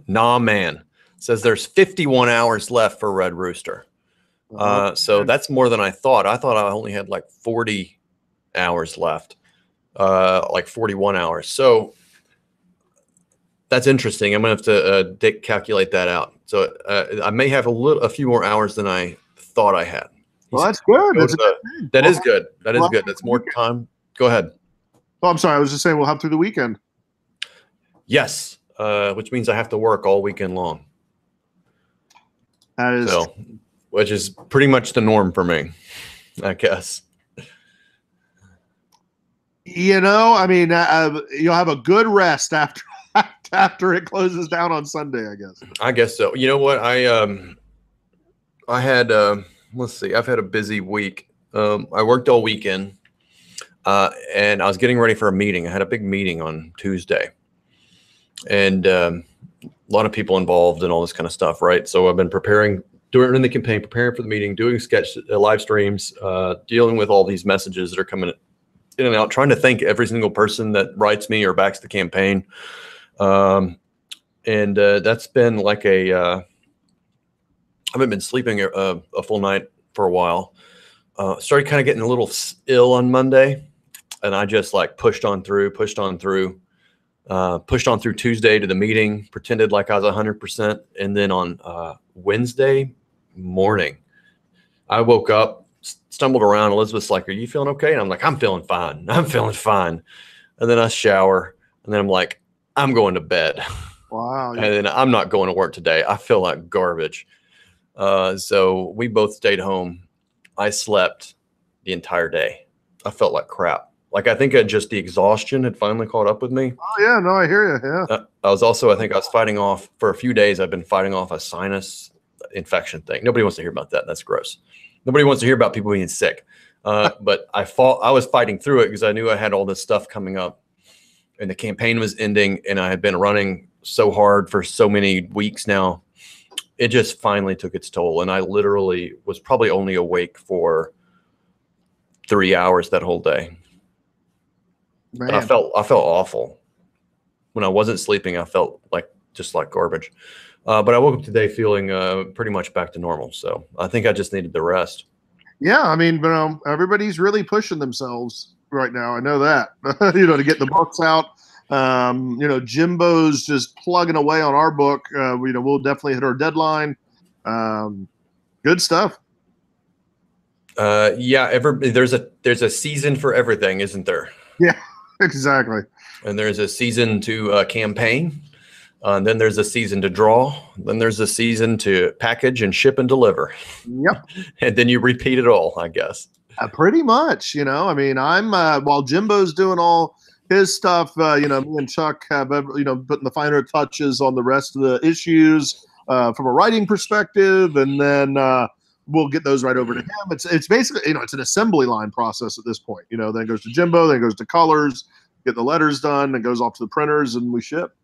Nah, man. Says there's 51 hours left for Red Rooster. So that's more than I thought. I thought I only had like 40 hours left, like 41 hours. So that's interesting. I'm gonna have to calculate that out. So I may have a few more hours than I thought I had. Well, that's good. That is good. That is good. That's more time. Go ahead. Oh, I'm sorry. I was just saying we'll have through the weekend. Yes, which means I have to work all weekend long. That is which is pretty much the norm for me, I guess. I mean, you'll have a good rest after it closes down on Sunday, I guess. I guess so. You know what? I had let's see. I've had a busy week. I worked all weekend, and I was getting ready for a meeting. I had a big meeting on Tuesday, and a lot of people involved and all this kind of stuff, right? So I've been preparing during the campaign, preparing for the meeting, doing live streams, dealing with all these messages that are coming in and out, trying to thank every single person that writes me or backs the campaign. And that's been like I haven't been sleeping a full night for a while. Started kind of getting a little ill on Monday, and I just like pushed on through Tuesday to the meeting, pretended like I was 100%. And then on Wednesday morning, I woke up, stumbled around. Elizabeth's like, "Are you feeling okay?" And I'm like, "I'm feeling fine. I'm feeling fine." And then I shower, and then I'm like, "I'm going to bed." Wow. And then I'm not going to work today. I feel like garbage. So we both stayed home. I slept the entire day. I felt like crap. Like, I think just the exhaustion had finally caught up with me. Oh, yeah. No, I hear you. Yeah. I think I was fighting off for a few days. I've been fighting off a sinus infection thing. Nobody wants to hear about that. That's gross. Nobody wants to hear about people being sick. But I was fighting through it because I knew I had all this stuff coming up, and the campaign was ending, and I had been running so hard for so many weeks now. It just finally took its toll. And I literally was probably only awake for 3 hours that whole day. Man. And I felt awful. When I wasn't sleeping, I felt just like garbage. But I woke up today feeling pretty much back to normal. So I think I just needed the rest. Yeah, I mean, everybody's really pushing themselves right now. I know that. To get the books out. Jimbo's just plugging away on our book. We'll definitely hit our deadline. Good stuff. Yeah, there's a season for everything, isn't there? Yeah, exactly. And there's a season to campaign. And then there's a season to draw. Then there's a season to package and ship and deliver. Yep. And then you repeat it all, I guess. Pretty much. I mean, I'm while Jimbo's doing all his stuff, me and Chuck have, putting the finer touches on the rest of the issues from a writing perspective, and then we'll get those right over to him. It's basically, it's an assembly line process at this point. Then it goes to Jimbo, then it goes to colors, get the letters done, then goes off to the printers, and we ship.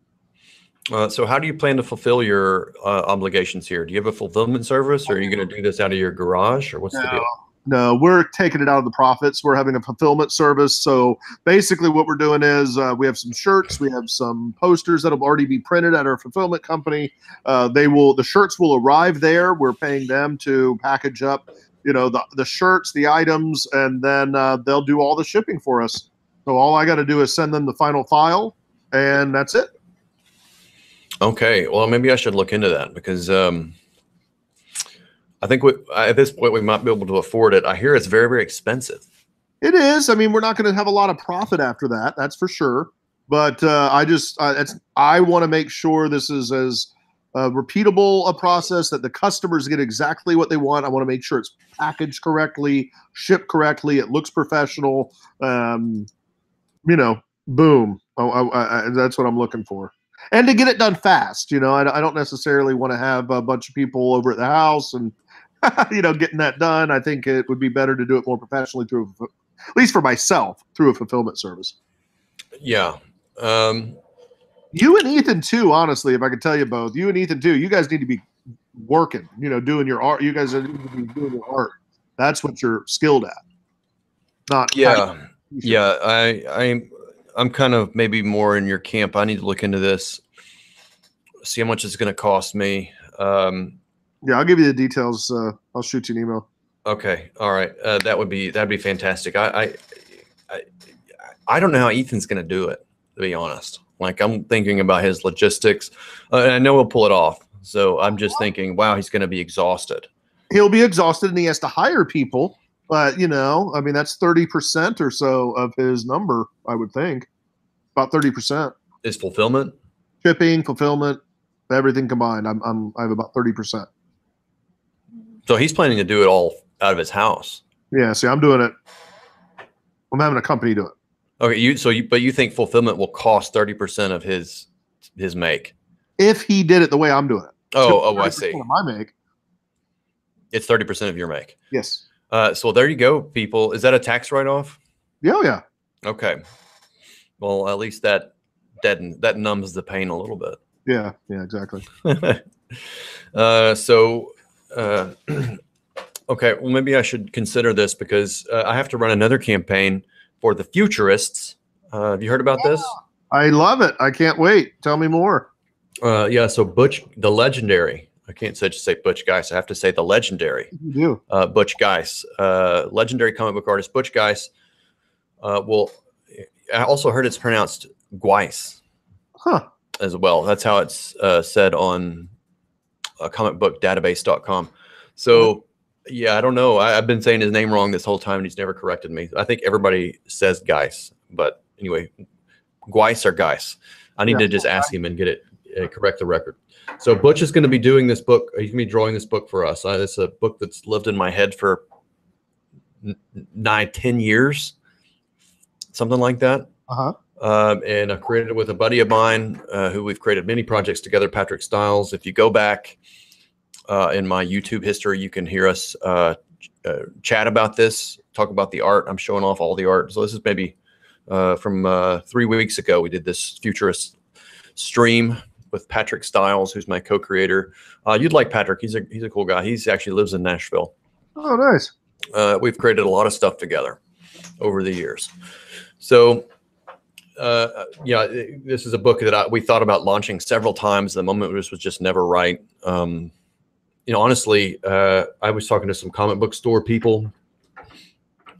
So how do you plan to fulfill your obligations here? Do you have a fulfillment service, or are you going to do this out of your garage, or what's the deal? No, we're taking it out of the profits. We're having a fulfillment service. So basically what we're doing is we have some shirts, we have some posters that'll already be printed at our fulfillment company. The shirts will arrive there. We're paying them to package up, the shirts, the items, and then they'll do all the shipping for us. So all I got to do is send them the final file, and that's it. Okay. Well, maybe I should look into that because I think at this point we might be able to afford it. I hear it's very, very expensive. It is. I mean, we're not going to have a lot of profit after that. That's for sure. But I want to make sure this is as repeatable a process that the customers get exactly what they want. I want to make sure it's packaged correctly, shipped correctly. It looks professional. Boom. That's what I'm looking for. And to get it done fast. I don't necessarily want to have a bunch of people over at the house and, getting that done. I think it would be better to do it more professionally at least for myself, through a fulfillment service. Yeah. You and Ethan too, honestly, if I could tell you both, you and Ethan too, you guys need to be working, doing your art. You guys need to be doing your art. That's what you're skilled at. Not I'm kind of maybe more in your camp. I need to look into this, see how much it's going to cost me. I'll give you the details. I'll shoot you an email. Okay. All right. That'd be fantastic. I don't know how Ethan's going to do it, to be honest. Like, I'm thinking about his logistics, and I know he'll pull it off. So I'm just thinking, wow, he's going to be exhausted. He'll be exhausted, and he has to hire people. But, that's 30% or so of his number, I would think. About 30%. Is fulfillment? Shipping, fulfillment, everything combined. I have about 30%. So he's planning to do it all out of his house. Yeah, see, I'm doing it. I'm having a company do it. Okay, but you think fulfillment will cost 30% of his make? If he did it the way I'm doing it. I see. Of my make. It's 30% of your make. Yes. So there you go, people. Is that a tax write-off? Yeah. Okay. Well, at least that numbs the pain a little bit. Yeah, exactly. Okay, well, maybe I should consider this because I have to run another campaign for the Futurists. Have you heard about this? I love it. I can't wait. Tell me more. So Butch, the legendary. I can't just say Butch Geis. I have to say the legendary. You do. Butch Geis, legendary comic book artist Butch Geis. I also heard it's pronounced Guice. As well. That's how it's said on comicbookdatabase.com. So, yeah, I don't know. I've been saying his name wrong this whole time, and he's never corrected me. I think everybody says Geis. But anyway, Guice or Geis. I need to just ask him and get it, correct the record. So Butch is going to be doing this book. He's going to be drawing this book for us. It's a book that's lived in my head for nigh 10 years, something like that. And I created it with a buddy of mine who we've created many projects together, Patrick Stiles. If you go back in my YouTube history, you can hear us chat about this, talk about the art. I'm showing off all the art. So this is maybe from 3 weeks ago. We did this futurist stream with Patrick Stiles, who's my co-creator. You'd like Patrick. He's a cool guy. He's actually lives in Nashville. Oh, nice. We've created a lot of stuff together over the years. So, this is a book that we thought about launching several times. The moment was just never right. Honestly, I was talking to some comic book store people.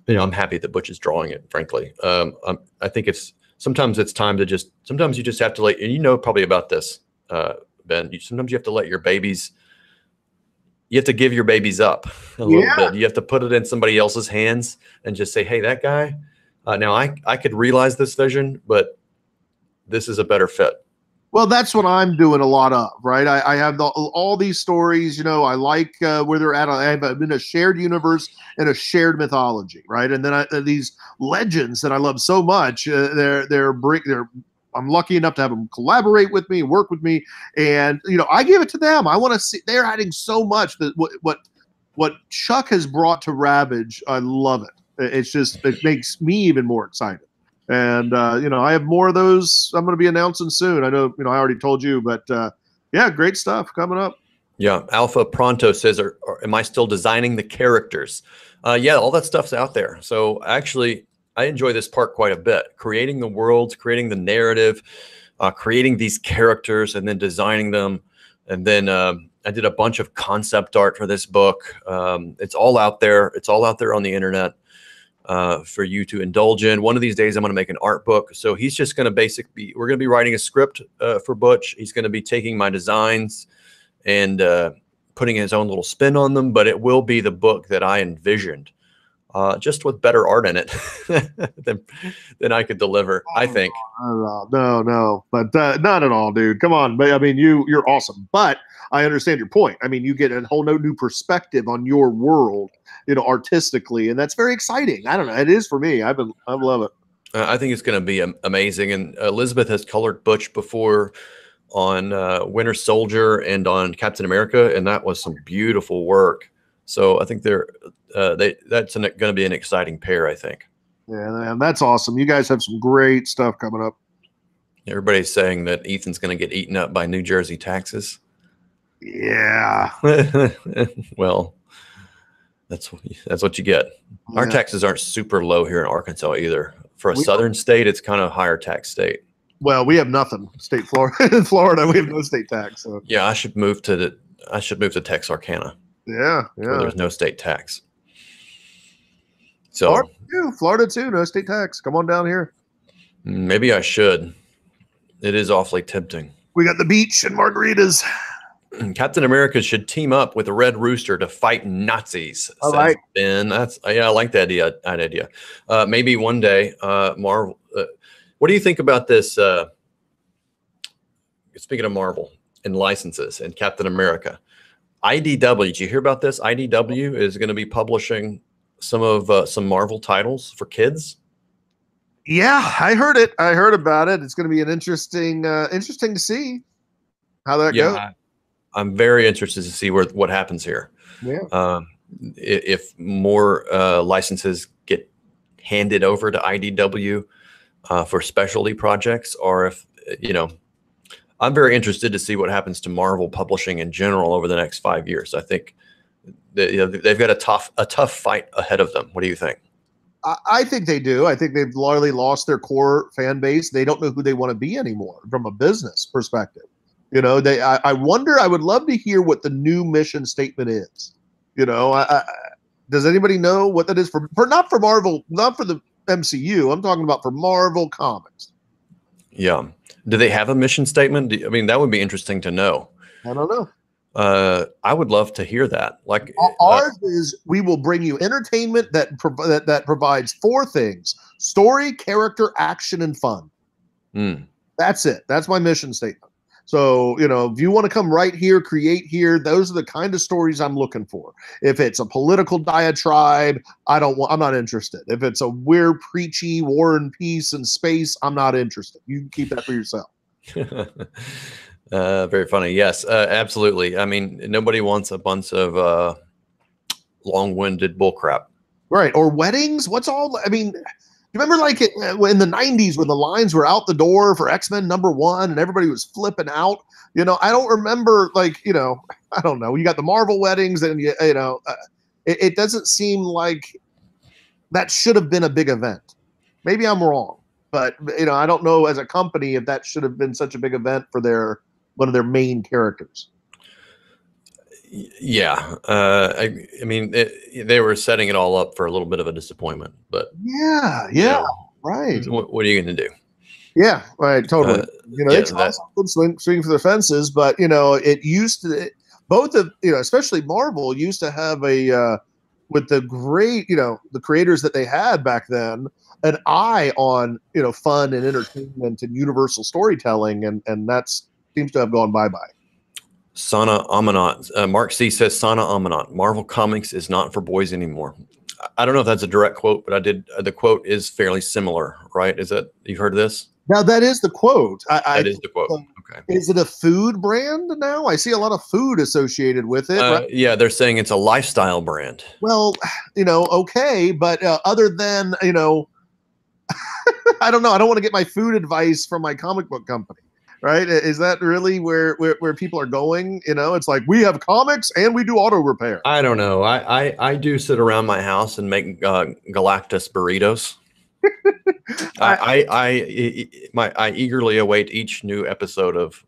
I'm happy that Butch is drawing it, frankly. I think sometimes it's time to sometimes you just have to and probably about this, Ben, sometimes you have to let your babies, you have to give your babies up a little bit. You have to put it in somebody else's hands and just say, hey, that guy, now I could realize this vision, but this is a better fit. Well, that's what I'm doing a lot of, right? I have all these stories, I like where they're at. I have in a shared universe and a shared mythology, right? And then these legends that I love so much, I'm lucky enough to have them collaborate with me, work with me, and I give it to them. I want to see. They're adding so much that what Chuck has brought to Ravage, I love it. It makes me even more excited. And, I have more of those I'm going to be announcing soon. I know, I already told you, but great stuff coming up. Yeah, Alpha Pronto says, am I still designing the characters? Yeah, all that stuff's out there. So actually, I enjoy this part quite a bit. Creating the worlds, creating the narrative, creating these characters, and then designing them. And then I did a bunch of concept art for this book. It's all out there. It's all out there on the internet for you to indulge in. One of these days, I'm going to make an art book. So he's just going to we're going to be writing a script for Butch. He's going to be taking my designs and putting his own little spin on them, but it will be the book that I envisioned, just with better art in it than I could deliver, I think. No, but not at all, dude. Come on. But I mean, you're awesome, but I understand your point. I mean, you get a whole new perspective on your world, artistically, and that's very exciting. I don't know. It is for me. I love it. I think it's going to be amazing. And Elizabeth has colored Butch before on Winter Soldier and on Captain America, and that was some beautiful work. So I think that's going to be an exciting pair, I think. Yeah, and that's awesome. You guys have some great stuff coming up. Everybody's saying that Ethan's going to get eaten up by New Jersey taxes. Yeah. Well, that's what you get. Yeah. Our taxes aren't super low here in Arkansas either. For a southern state, it's kind of a higher tax state. Well, we have nothing. State Florida. In Florida, we have no state tax. So. Yeah, I should move to Texarkana. Yeah. Where there's no state tax. So Florida too, no state tax. Come on down here. Maybe I should. It is awfully tempting. We got the beach and margaritas. Captain America should team up with the Red Rooster to fight Nazis. All right, Ben. I like that idea. Maybe one day, Marvel. What do you think about this? Speaking of Marvel and licenses and Captain America, IDW. Did you hear about this? IDW is going to be publishing some Marvel titles for kids. Yeah, I heard it. I heard about it. It's going to be an interesting to see how that goes. I'm very interested to see what happens here. Yeah. If more licenses get handed over to IDW for specialty projects, or if I'm very interested to see what happens to Marvel publishing in general over the next 5 years. I think they've got a tough fight ahead of them. What do you think? I think they do. I think they've largely lost their core fan base. They don't know who they want to be anymore from a business perspective. I wonder. I would love to hear what the new mission statement is. Does anybody know what that is for not for Marvel, not for the MCU? I'm talking about for Marvel Comics. Yeah. Do they have a mission statement? I mean, that would be interesting to know. I don't know. I would love to hear that. Like ours is, we will bring you entertainment that provides 4 things: story, character, action, and fun. That's it. That's my mission statement. So, if you want to come right here, create here, those are the kind of stories I'm looking for. If it's a political diatribe, I'm not interested. If it's a weird, preachy War and Peace and space, I'm not interested. You can keep that for yourself. Very funny. Yes, absolutely. I mean, nobody wants a bunch of long-winded bullcrap. Right. Or weddings. You remember in the 90s when the lines were out the door for X-Men #1 and everybody was flipping out? I don't remember I don't know. You got the Marvel weddings and it doesn't seem like that should have been a big event. Maybe I'm wrong, but I don't know as a company if that should have been such a big event for one of their main characters. Yeah. I mean, they were setting it all up for a little bit of a disappointment, but yeah, right. What are you going to do? Yeah, right. Totally. They try something, swing for the fences, but it used to, both of, especially Marvel used to have with the great, the creators that they had back then, an eye on, fun and entertainment and universal storytelling. And that seems to have gone bye-bye. Sana Amanat. Mark C says, Sana Amanat, Marvel Comics is not for boys anymore. I don't know if that's a direct quote, but the quote is fairly similar, right? You've heard of this? Now that is the quote. That is the quote. Okay. Is it a food brand now? I see a lot of food associated with it. Right? Yeah, they're saying it's a lifestyle brand. Well, okay, but other than, I don't know. I don't want to get my food advice from my comic book company. right? Is that really where people are going? You know, it's like we have comics and we do auto repair. I don't know. I do sit around my house and make Galactus burritos. I eagerly await each new episode of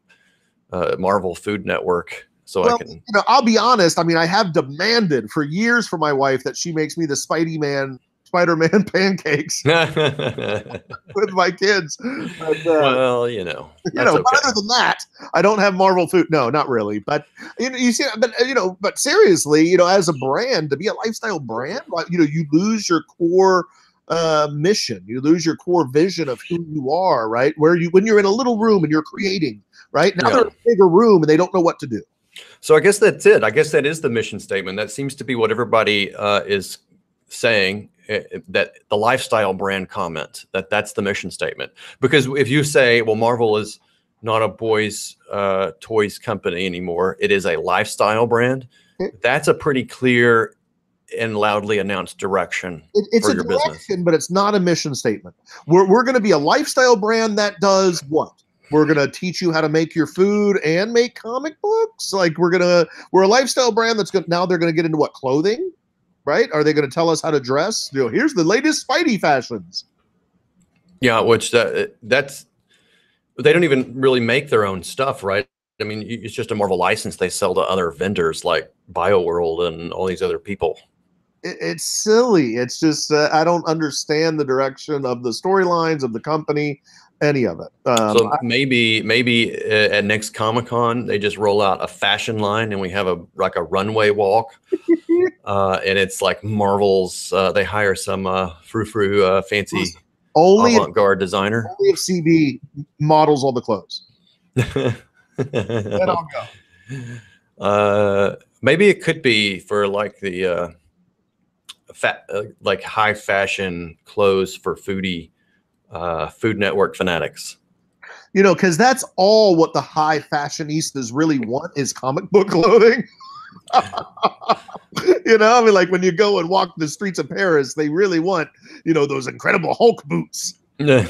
Marvel Food Network so I can. You know, I'll be honest. I mean, I have demanded for years for my wife that she makes me the Spider-Man pancakes with my kids. But, well, you know, but other than that, I don't have Marvel food. No, not really. But you see, but seriously, you know, as a brand, to be a lifestyle brand, like, you know, you lose your core mission, you lose your core vision of who you are, right? When you're in a little room and you're creating, right? Now they're in a bigger room and they don't know what to do. So I guess that's it. I guess that is the mission statement. That seems to be what everybody is saying. That the lifestyle brand comment, that's the mission statement. Because if you say, well, Marvel is not a boys toys company anymore, it is a lifestyle brand, that's a pretty clear and loudly announced direction. It's for a your direction, business. but it's not a mission statement. We're going to be a lifestyle brand that does what? We're going to teach you how to make your food and make comic books. Like we're a lifestyle brand that's going now they're going to get into what, clothing? Right? Are they going to tell us how to dress? You know, here's the latest Spidey fashions. Yeah, which that's they don't even really make their own stuff, right? I mean, it's just a Marvel license they sell to other vendors like BioWorld and all these other people. It's silly. It's just I don't understand the direction of the storylines of the company, any of it. So maybe at next Comic-Con they just roll out a fashion line and we have a runway walk, and it's like Marvel's. They hire some frou-frou fancy avant-garde designer. Only if CB models all the clothes. Then I'll go. Maybe it could be for like the like high fashion clothes for foodie. Food Network fanatics, you know, because that's all what the high fashionistas really want is comic book clothing. You know, I mean, like when you go and walk the streets of Paris, they really want, you know, those incredible Hulk boots. I'm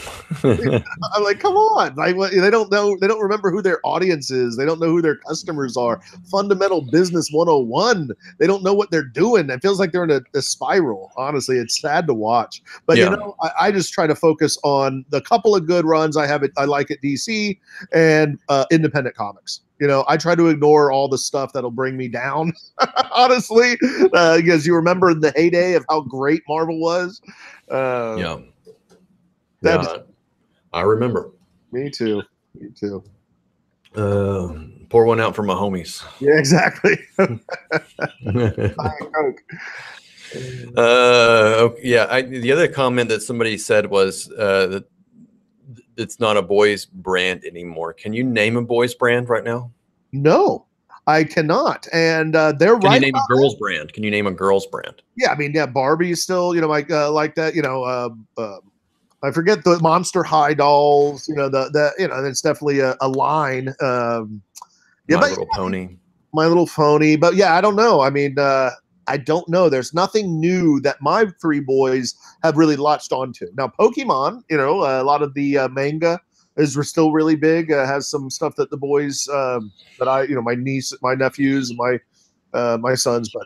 like, come on. Like, they don't know. They don't remember who their audience is. They don't know who their customers are. Fundamental business 101. They don't know what they're doing. It feels like they're in a spiral. Honestly, it's sad to watch. But, you know, I just try to focus on the couple of good runs I like at DC and independent comics. You know, I try to ignore all the stuff that'll bring me down, honestly, because you remember the heyday of how great Marvel was. Yeah, I remember. Me too. Pour one out for my homies. Yeah, exactly. The other comment that somebody said was that it's not a boys brand anymore. Can you name a boys brand right now? No, I cannot. And they're right. Can you name a girls brand? Can you name a girls brand? Yeah, I mean, yeah, Barbie is still, you know, like that. You know, I forget the Monster High dolls. You know, you know, it's definitely a line. My Little Pony. My Little Pony. But yeah, I don't know. I mean, I don't know. There's nothing new that my three boys have really latched onto. Now, Pokemon, you know, a lot of the manga is still really big. Has some stuff that the boys that I, you know, my niece, my nephews, my sons, but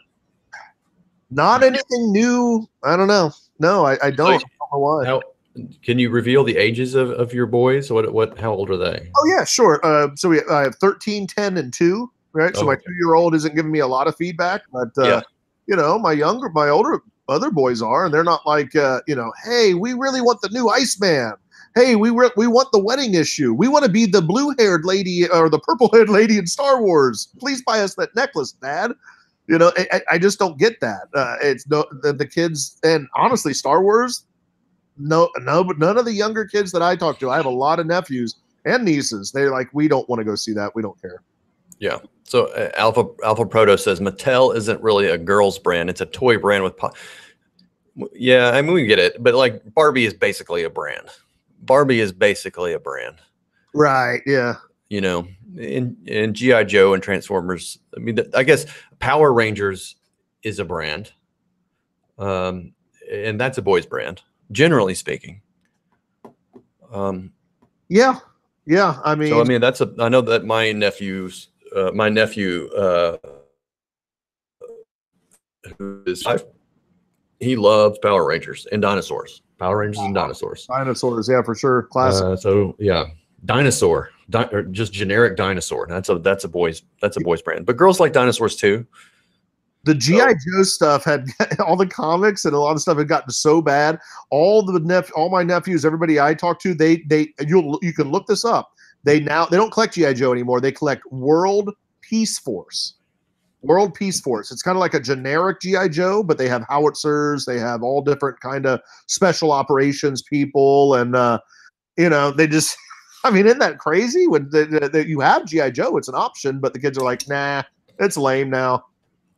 not anything new. I don't know. No, I don't. I don't know why. Can you reveal the ages of your boys? How old are they? Oh yeah, sure. So I have 13, 10, and 2. Right. So my 2-year-old isn't giving me a lot of feedback, but you know, my older other boys are, and they're not like you know, hey, we really want the new Iceman. Hey, we want the wedding issue. We want to be the blue-haired lady or the purple-haired lady in Star Wars. Please buy us that necklace, Dad. You know, I just don't get that. It's the kids, and honestly, Star Wars. No, but none of the younger kids that I talk to, I have a lot of nephews and nieces. They're like, we don't want to go see that. We don't care. Yeah. So Alpha Proto says Mattel isn't really a girls brand. It's a toy brand with. Yeah, I mean, we get it, but like Barbie is basically a brand. Right. Yeah. You know, in G.I. Joe and Transformers. I mean, I guess Power Rangers is a brand, and that's a boys brand. Generally speaking. Yeah. Yeah, I mean, So I mean, that's a. I know that my nephew, who is 5, he loves Power Rangers and dinosaurs. Power Rangers and dinosaurs. dinosaurs, yeah, for sure, classic. So yeah, dinosaur, or just generic dinosaur. That's a boys brand. But girls like dinosaurs too. The GI Joe stuff had all the comics and a lot of stuff had gotten so bad. All my nephews, everybody I talked to, you can look this up. They don't collect GI Joe anymore. They collect World Peace Force. World Peace Force. It's kind of like a generic GI Joe, but they have howitzers. They have all different kind of special operations people, and they just. I mean, isn't that crazy? When you have GI Joe, it's an option, but the kids are like, nah, it's lame now.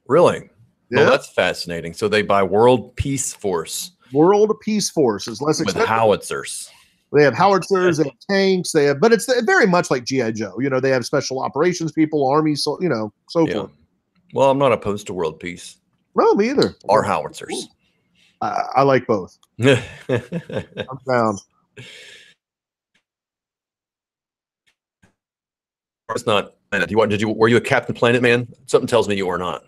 Really? Yeah. Well, that's fascinating. So they buy World Peace Force. World Peace Force is less expensive. With howitzers. They have howitzers, they have tanks, but it's very much like GI Joe. They have special operations people, armies, so forth. Well, I'm not opposed to world peace. No, me either. Or howitzers. I like both. I'm down. It's not. Were you a Captain Planet man? Something tells me you were not.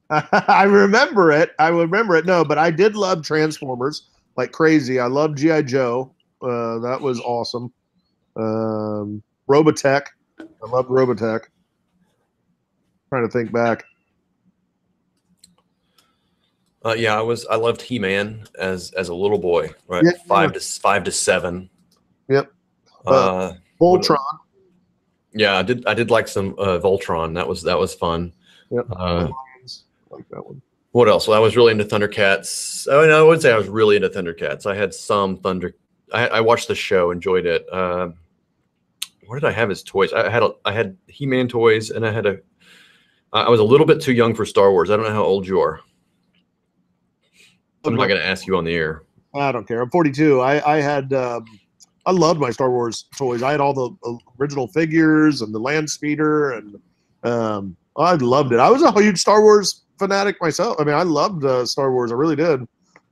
I remember it. No, but I did love Transformers like crazy. I love GI Joe. That was awesome. Robotech. I loved Robotech. Trying to think back. Yeah, I loved He-Man as a little boy, right? Yeah, 5 to 7. Yep. Voltron. Yeah, I did like some Voltron. That was fun. Yep. Like that one. What else? Well, I was really into Thundercats. I mean, I wouldn't say I was really into Thundercats. I had some I watched the show, enjoyed it. What did I have as toys? I had He-Man toys, and I was a little bit too young for Star Wars. I don't know how old you are. I'm not going to ask you on the air. I don't care. I'm 42. I loved my Star Wars toys. I had all the original figures and the land speeder, and I loved it. I was a huge Star Wars fanatic myself. I mean, I loved Star Wars. I really did.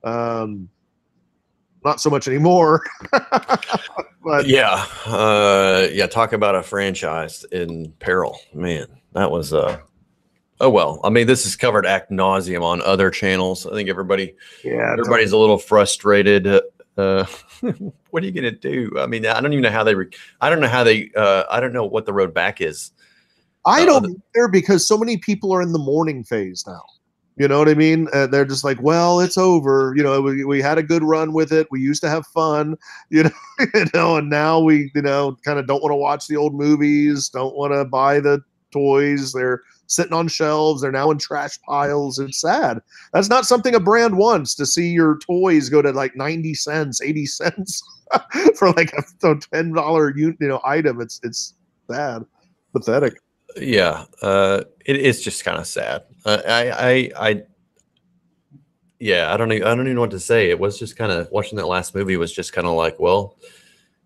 Not so much anymore. But yeah. Talk about a franchise in peril, man. That was oh well. I mean, this is covered ad nauseum on other channels. I think everybody's a little frustrated. What are you gonna do? I mean, I don't even know how I don't know what the road back is. I don't either, because so many people are in the mourning phase now. You know what I mean? They're just like, well, it's over. We had a good run with it. We used to have fun, and now we, kind of don't want to watch the old movies, don't want to buy the toys. They're sitting on shelves. They're now in trash piles. It's sad. That's not something a brand wants, to see your toys go to like 90 cents, 80 cents for like a $10 item. It's sad, pathetic. Yeah, it's just kind of sad. I don't even know what to say. It was just kind of, watching that last movie was just kind of like, well,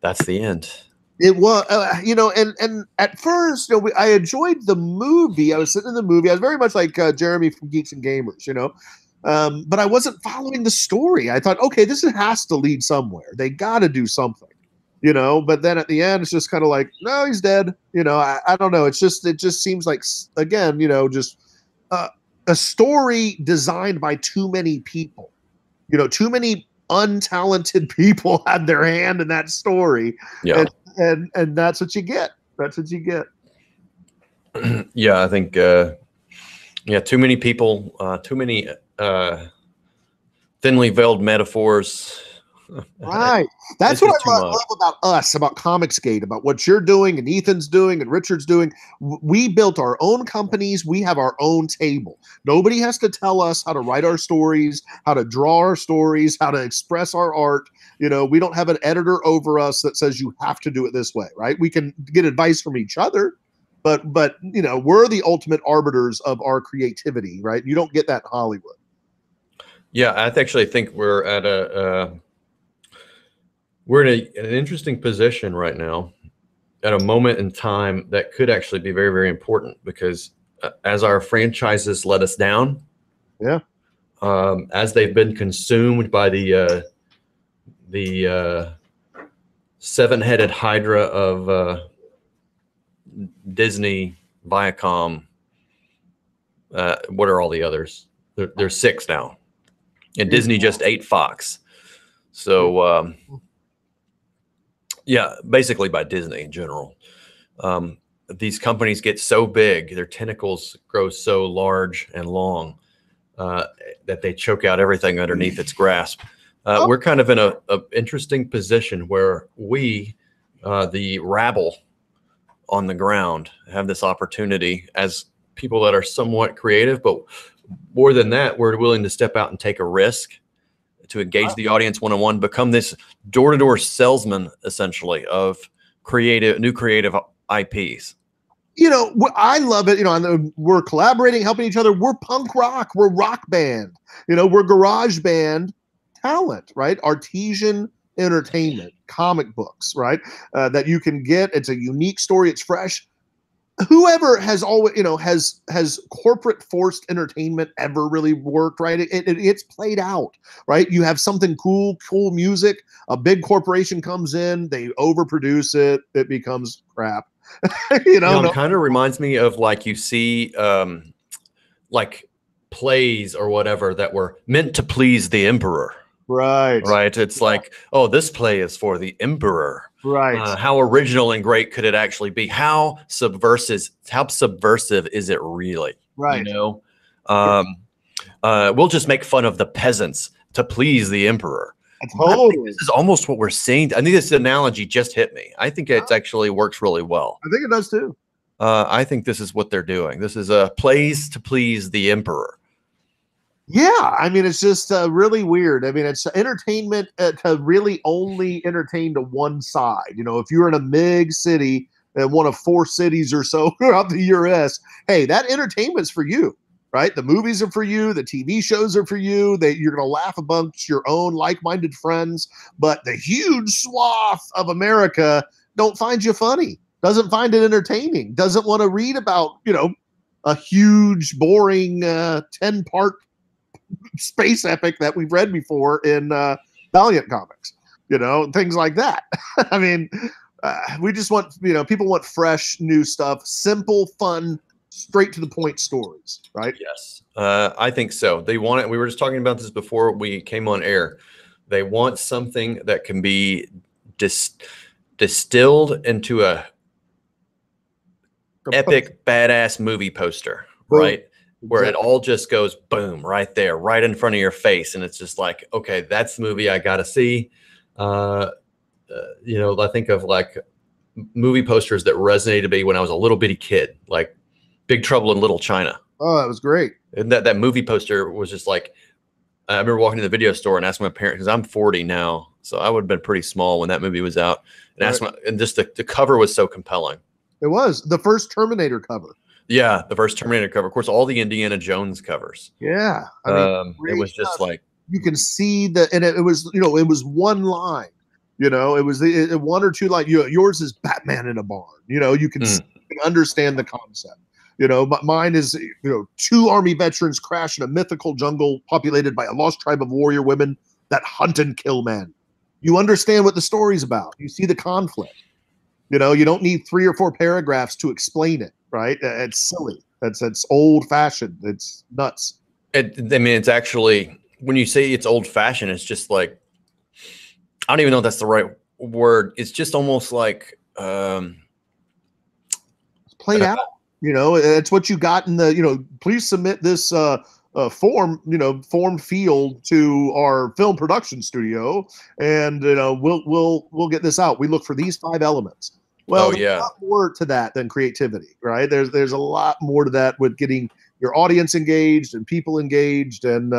that's the end. It was, and at first, I enjoyed the movie. I was sitting in the movie. I was very much like Jeremy from Geeks and Gamers, but I wasn't following the story. I thought, okay, this has to lead somewhere. They got to do something. But then at the end, it's just kind of like, no, he's dead. I don't know. It just seems like, again, just a story designed by too many people. Too many untalented people had their hand in that story. Yeah. And that's what you get. That's what you get. Yeah, I think, too many people, too many thinly veiled metaphors. Right. That's what I love about us, about Comicsgate, about what you're doing and Ethan's doing and Richard's doing. We built our own companies. We have our own table. Nobody has to tell us how to write our stories, how to draw our stories, how to express our art. We don't have an editor over us that says you have to do it this way, right? We can get advice from each other, but we're the ultimate arbiters of our creativity, right? You don't get that in Hollywood. Yeah, I actually think we're at we're in an interesting position right now, at a moment in time that could actually be very, very important, because as our franchises let us down, as they've been consumed by the 7-headed hydra of Disney, Viacom. What are all the others? There's 6 now, and Disney just ate Fox. So yeah, basically by Disney in general. These companies get so big, their tentacles grow so large and long that they choke out everything underneath its grasp. We're kind of in a interesting position where we, the rabble on the ground, have this opportunity as people that are somewhat creative, but more than that, we're willing to step out and take a risk to engage the audience one-on-one, become this door-to-door salesman, essentially, of new creative IPs. You know, I love it. You know, we're collaborating, helping each other. We're punk rock. We're rock band. You know, we're garage band talent, right? Artesian entertainment, comic books, right? That you can get. It's a unique story. It's fresh. Whoever has always, you know, has corporate forced entertainment ever really worked, right? It's played out, right? You have something cool music. A big corporation comes in, they overproduce it. It becomes crap. You know, it kind of reminds me of like you see like plays or whatever that were meant to please the emperor. Right. It's like, oh, this play is for the emperor. Right. How original and great could it actually be? How subversive is it really? Right. You know, we'll just make fun of the peasants to please the emperor. Totally. This is almost what we're seeing. I think this analogy just hit me. I think it actually works really well. I think it does too. I think this is what they're doing. This is a plays to please the emperor. Yeah, I mean, it's just really weird. I mean, it's entertainment to really only entertain to one side. You know, if you're in a big city and one of 4 cities or so throughout the US, hey, that entertainment's for you, right? The movies are for you. The TV shows are for you. You're going to laugh amongst your own like-minded friends. But the huge swath of America don't find you funny, doesn't find it entertaining, doesn't want to read about, you know, a huge, boring 10-part space epic that we've read before in Valiant comics, you know, things like that. I mean, we just want, you know, people want fresh, new stuff, simple, fun, straight to the point stories, right? Yes, I think so. They want it. We were just talking about this before we came on air. They want something that can be distilled into a epic, badass movie poster, right? Where it all just goes boom right there, right in front of your face. And it's just like, okay, that's the movie I got to see. You know, I think of like movie posters that resonated to me when I was a little bitty kid, like Big Trouble in Little China. Oh, that was great. And that movie poster was just like, I remember walking to the video store and asking my parents, because I'm 40 now, so I would have been pretty small when that movie was out, and asked and just the cover was so compelling. It was the first Terminator cover. Yeah, the first Terminator cover. Of course, all the Indiana Jones covers. Yeah, I mean, it was just like you can see and it was, you know, it was one line. You know, it was one or two line. Yours is Batman in a barn. You know, you can understand the concept. You know, but mine is, you know, 2 Army veterans crash in a mythical jungle populated by a lost tribe of warrior women that hunt and kill men. You understand what the story's about. You see the conflict. You know, you don't need 3 or 4 paragraphs to explain it. Right? It's silly. That's old fashioned. It's nuts. I mean, it's actually, when you say it's old fashioned, it's just like, I don't even know if that's the right word. It's just almost like it's played out. You know, it's what you got in the, you know, please submit this form field to our film production studio, and you know, we'll get this out. We look for these 5 elements. Well, there's a lot more to that than creativity, right? There's a lot more to that with getting your audience engaged and people engaged, and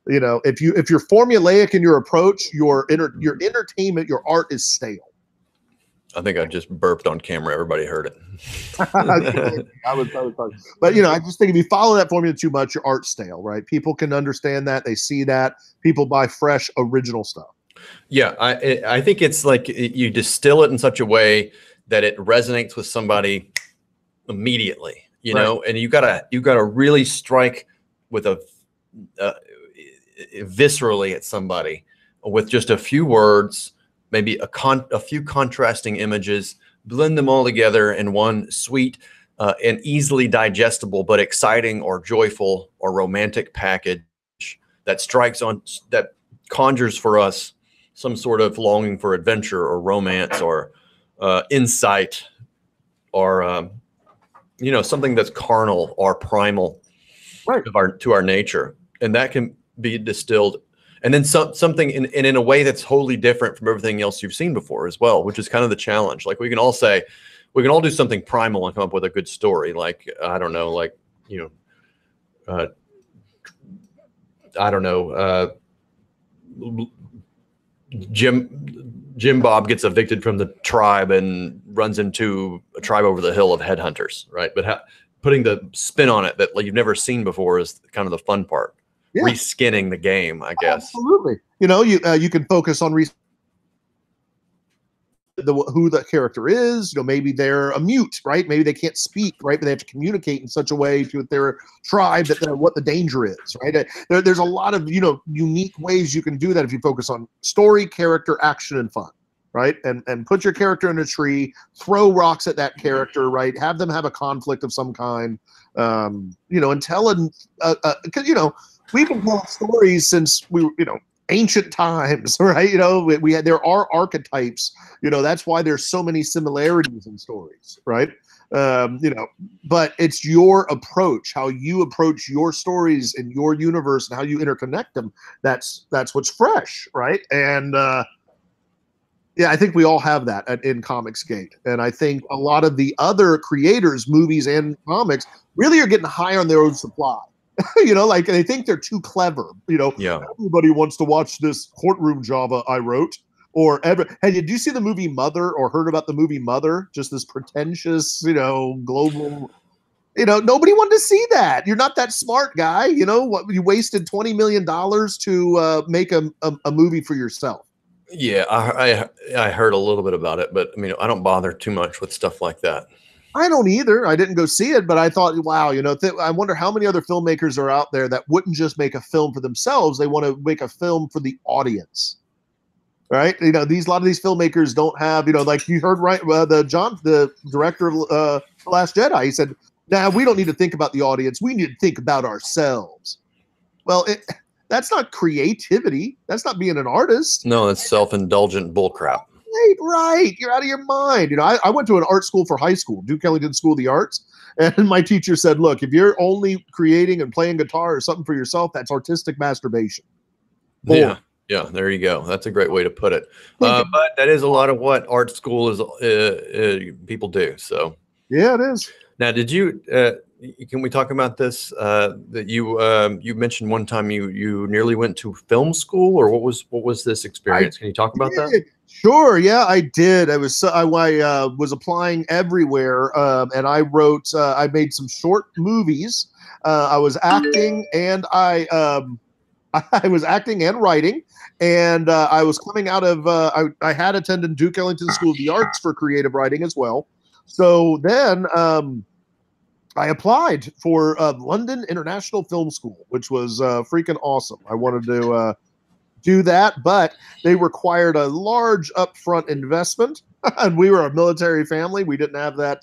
you know, if you're formulaic in your approach, your entertainment, your art is stale. I think I just burped on camera. Everybody heard it. I was but you know, I just think if you follow that formula too much, your art's stale, right? People can understand that. They see that. People buy fresh, original stuff. Yeah, I think it's like you distill it in such a way that it resonates with somebody immediately, you know, and you gotta really strike with viscerally at somebody with just a few words, maybe a few contrasting images, blend them all together in one sweet and easily digestible, but exciting or joyful or romantic package that conjures for us some sort of longing for adventure or romance or insight or something that's carnal or primal, right, to our nature, and that can be distilled, and then something in a way that's wholly different from everything else you've seen before as well, which is kind of the challenge. Like we can all do something primal and come up with a good story. Like I don't know, Jim Bob gets evicted from the tribe and runs into a tribe over the hill of headhunters, right? But putting the spin on it that you've never seen before is kind of the fun part. Yeah. Reskinning the game, I guess. Absolutely. You can focus on who the character is. Maybe they're a mute, right? Maybe they can't speak, right? But they have to communicate in such a way to their tribe that what the danger is, right? There's a lot of unique ways you can do that if you focus on story, character, action, and fun, right? And put your character in a tree, throw rocks at that character, right? Have them have a conflict of some kind, and tell because we've been telling stories since ancient times, right? There are archetypes. That's why there's so many similarities in stories, right? But it's your approach, how you approach your stories in your universe and how you interconnect them. That's what's fresh, right? And I think we all have that in Comicsgate. And I think a lot of the other creators, movies and comics, really are getting high on their own supply. They think they're too clever. Everybody wants to watch this courtroom Java I wrote. Hey, did you see the movie Mother or heard about the movie Mother? Just this pretentious, global. Nobody wanted to see that. You're not that smart, guy. What? You wasted $20 million to make a movie for yourself. Yeah, I heard a little bit about it, but I don't bother too much with stuff like that. I don't either. I didn't go see it, but I thought, wow, I wonder how many other filmmakers are out there that wouldn't just make a film for themselves. They want to make a film for the audience, right? A lot of these filmmakers don't have, like you heard, right? The director of The Last Jedi, he said, "Nah, we don't need to think about the audience. We need to think about ourselves." Well, that's not creativity. That's not being an artist. No, that's self-indulgent bullcrap. Right. You're out of your mind. I went to an art school for high school, Duke Ellington School of the Arts. And my teacher said, look, if you're only creating and playing guitar or something for yourself, that's artistic masturbation. Yeah. Yeah. There you go. That's a great way to put it. But that is a lot of what art school is people do. So yeah, it is. Now, did you, can we talk about this, that you mentioned one time you nearly went to film school, or what was this experience? Can you talk about that? Sure. Yeah, I did. I was applying everywhere, and I made some short movies. I was acting, and I was acting and writing, and I was coming out of I had attended Duke Ellington School of the Arts for creative writing as well. So then I applied for London International Film School, which was freaking awesome. I wanted to do that, but they required a large upfront investment, and we were a military family. We didn't have that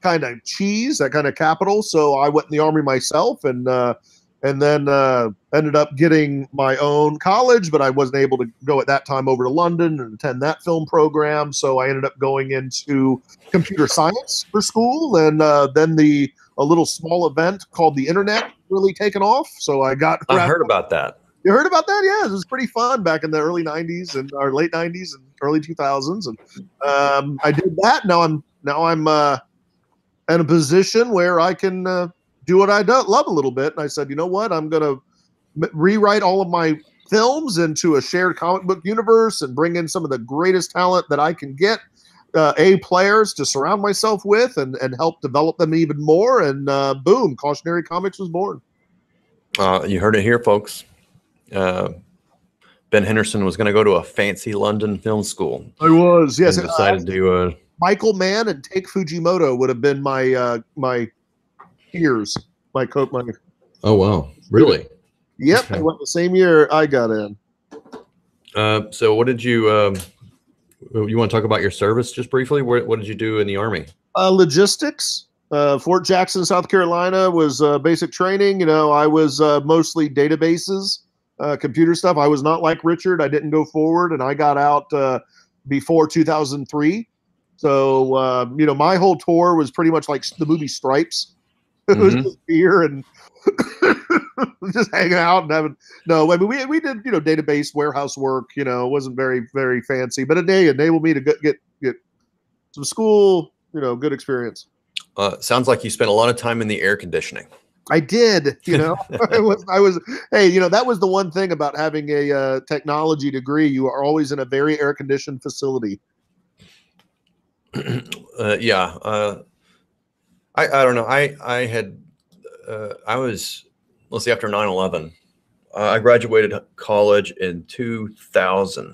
kind of cheese, that kind of capital. So I went in the Army myself, and then ended up getting my own college, but I wasn't able to go at that time over to London and attend that film program. So I ended up going into computer science for school, and then a little small event called the Internet really taken off. So I heard about that. You heard about that? Yeah, it was pretty fun back in the early 90s and or late 90s and early 2000s. And I did that. Now I'm in a position where I can do what I love a little bit. And I said, you know what? I'm going to rewrite all of my films into a shared comic book universe and bring in some of the greatest talent that I can get, players to surround myself with and help develop them even more. And boom, Cautionary Comics was born. You heard it here, folks. Ben Henderson was going to go to a fancy London film school. I was, yes. And decided to Michael Mann and Take Fujimoto would have been my peers. Oh wow, really? Yep, okay. I went the same year I got in. So what did you You want to talk about your service just briefly? What did you do in the Army? Logistics. Fort Jackson, South Carolina was basic training. I was mostly databases, computer stuff. I was not like Richard. I didn't go forward, and I got out before 2003. So, my whole tour was pretty much like the movie Stripes. It was just beer and just hanging out and having. No, I mean we did database warehouse work. It wasn't very very fancy, but it enabled me to get some school. Good experience. Sounds like you spent a lot of time in the air conditioning. I did. I was. Hey, that was the one thing about having a technology degree. You are always in a very air conditioned facility. Yeah. I don't know. I had, I was, let's see, after 9/11, I graduated college in 2000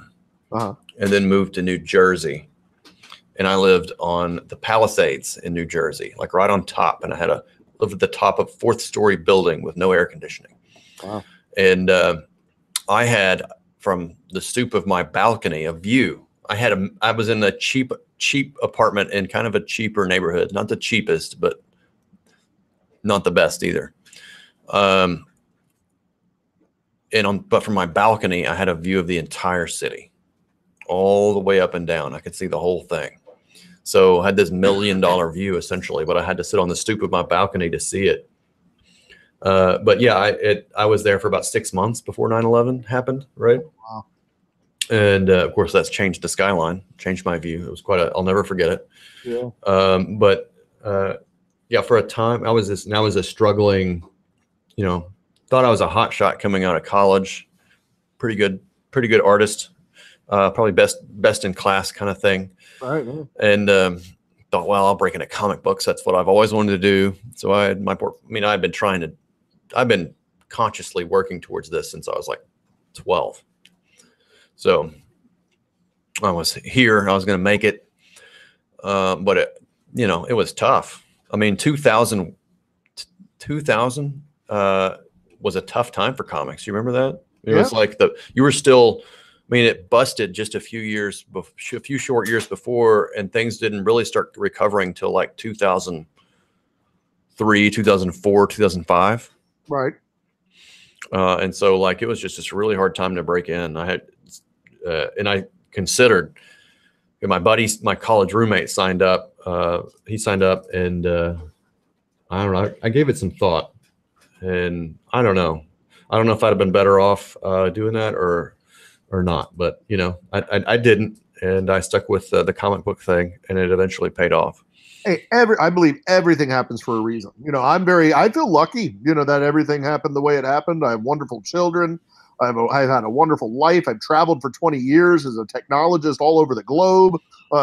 and then moved to New Jersey. And I lived on the Palisades in New Jersey, like right on top. And I lived at the top of 4th-story building with no air conditioning. Wow. And I had, from the stoop of my balcony, a view. I was in a cheap apartment in kind of a cheaper neighborhood, not the cheapest, but not the best either. But from my balcony, I had a view of the entire city, all the way up and down. I could see the whole thing. So I had this $1 million view essentially, but I had to sit on the stoop of my balcony to see it. But yeah, I was there for about 6 months before 9/11 happened, right? Wow. And of course, that's changed the skyline, changed my view. It was I'll never forget it. Yeah. Yeah, for a time, I was a struggling, thought I was a hot shot coming out of college, pretty good artist, probably best in class kind of thing. Right. Yeah. And thought, well, I'll break into comic books. That's what I've always wanted to do. So I've been consciously working towards this since I was like 12. So I was here, I was going to make it. But it was tough. I mean, 2000 was a tough time for comics. You remember that? It was like you were still, it busted just a few short years before, and things didn't really start recovering till like 2003, 2004, 2005. Right. And so like, it was just this really hard time to break in. I considered, my college roommate signed up. He signed up, and I don't know. I gave it some thought, and I don't know if I'd have been better off doing that or not. But I didn't, and I stuck with the comic book thing, and it eventually paid off. Hey, I believe everything happens for a reason. I feel lucky, that everything happened the way it happened. I have wonderful children. I've had a wonderful life. I've traveled for 20 years as a technologist all over the globe,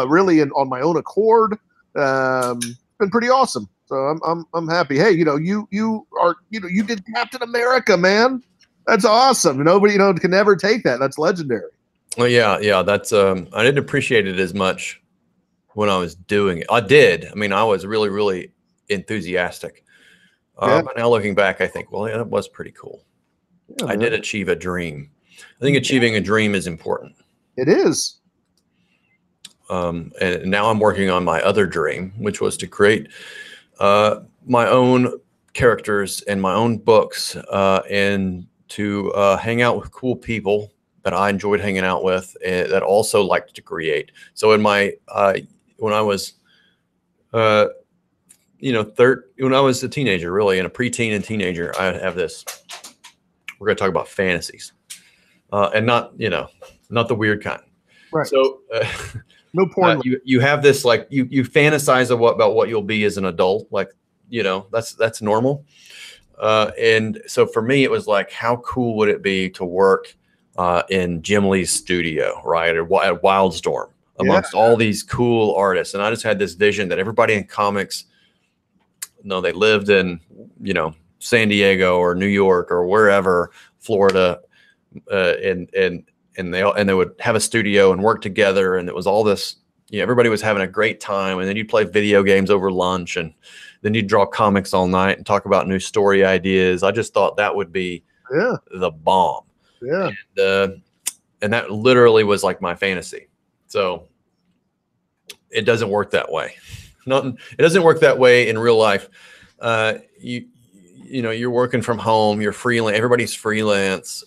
really on my own accord. Been pretty awesome. So I'm happy. Hey, you did Captain America, man. That's awesome. Nobody, can never take that. That's legendary. Well, yeah. That's I didn't appreciate it as much when I was doing it. I did. I was really, really enthusiastic. But now looking back, I think, well, yeah, that was pretty cool. Yeah, I did achieve a dream. I think achieving a dream is important. It is. And now I'm working on my other dream, which was to create my own characters and my own books, and to hang out with cool people that I enjoyed hanging out with, and that also liked to create. So in my when I was when I was a teenager, really, and a preteen and teenager, I have this. We're going to talk about fantasies, and not the weird kind. Right. So no porn. You have this, like, you fantasize about what you'll be as an adult. Like, that's normal. And so for me, it was like, how cool would it be to work in Jim Lee's studio, right? At Wildstorm, amongst all these cool artists. And I just had this vision that everybody in comics, they lived in, San Diego or New York or wherever, Florida, and they would have a studio and work together, and it was all this, everybody was having a great time, and then you'd play video games over lunch, and then you'd draw comics all night and talk about new story ideas. I just thought that would be the bomb. Yeah. And that literally was like my fantasy. So it doesn't work that way. It doesn't work that way in real life. You know, you're working from home, you're freelance, everybody's freelance.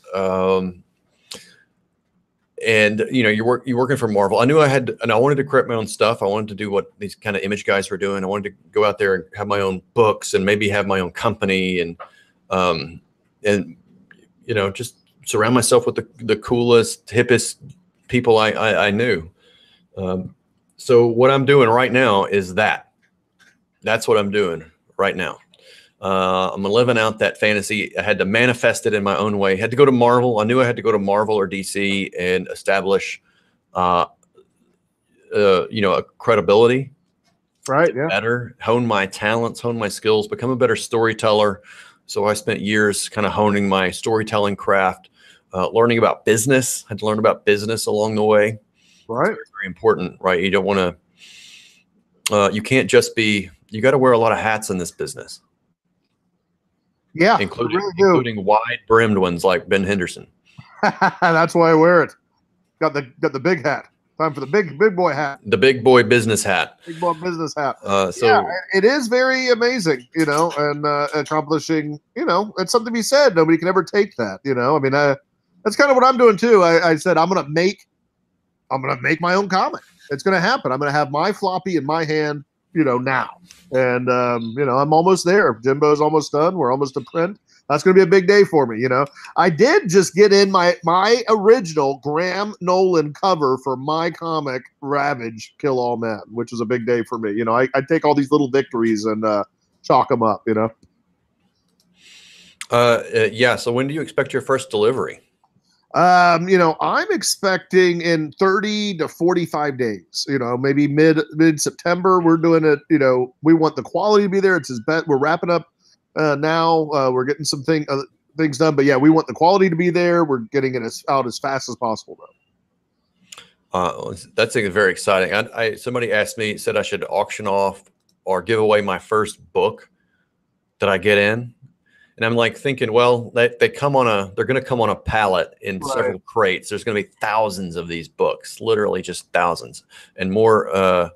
And you know, you're working for Marvel. I knew I wanted to create my own stuff. I wanted to do what these kind of image guys were doing. I wanted to go out there and have my own books and maybe have my own company and you know, just surround myself with the coolest, hippest people I knew. So what I'm doing right now is that's what I'm doing right now. I'm living out that fantasy. I had to manifest it in my own way. Had to go to Marvel. I knew I had to go to Marvel or DC and establish, you know, a credibility. Right. Yeah. Better hone my talents, hone my skills, become a better storyteller. So I spent years kind of honing my storytelling craft, learning about business. I had to learn about business along the way. Right. It's very important, right? You don't want to. You can't just be. You got to wear a lot of hats in this business. Yeah, including wide-brimmed ones like Ben Henderson. That's why I wear it. Got the big hat. Time for the big boy hat. The big boy business hat. Big boy business hat. So yeah, it is very amazing, you know, and accomplishing, you know, it's something to be said. Nobody can ever take that, you know. I mean, that's kind of what I'm doing too. I said I'm gonna make my own comic. It's gonna happen. I'm gonna have my floppy in my hand, you know, now. And, you know, I'm almost there. Jimbo's almost done. We're almost to print. That's going to be a big day for me. You know, I did just get in my original Graham Nolan cover for my comic Ravage Kill All Men, which is a big day for me. You know, I take all these little victories and chalk them up, you know? Yeah. So when do you expect your first delivery? You know, I'm expecting in 30 to 45 days, you know, maybe mid September. We're doing it. You know, we want the quality to be there. It's his bet. We're wrapping up now. We're getting some things done, but yeah, we want the quality to be there. We're getting it out as fast as possible though. That's very exciting. Somebody asked me, said I should auction off or give away my first book that I get in. And I'm like thinking, well, they're going to come on a pallet in several crates. There's going to be thousands of these books, literally just thousands, and more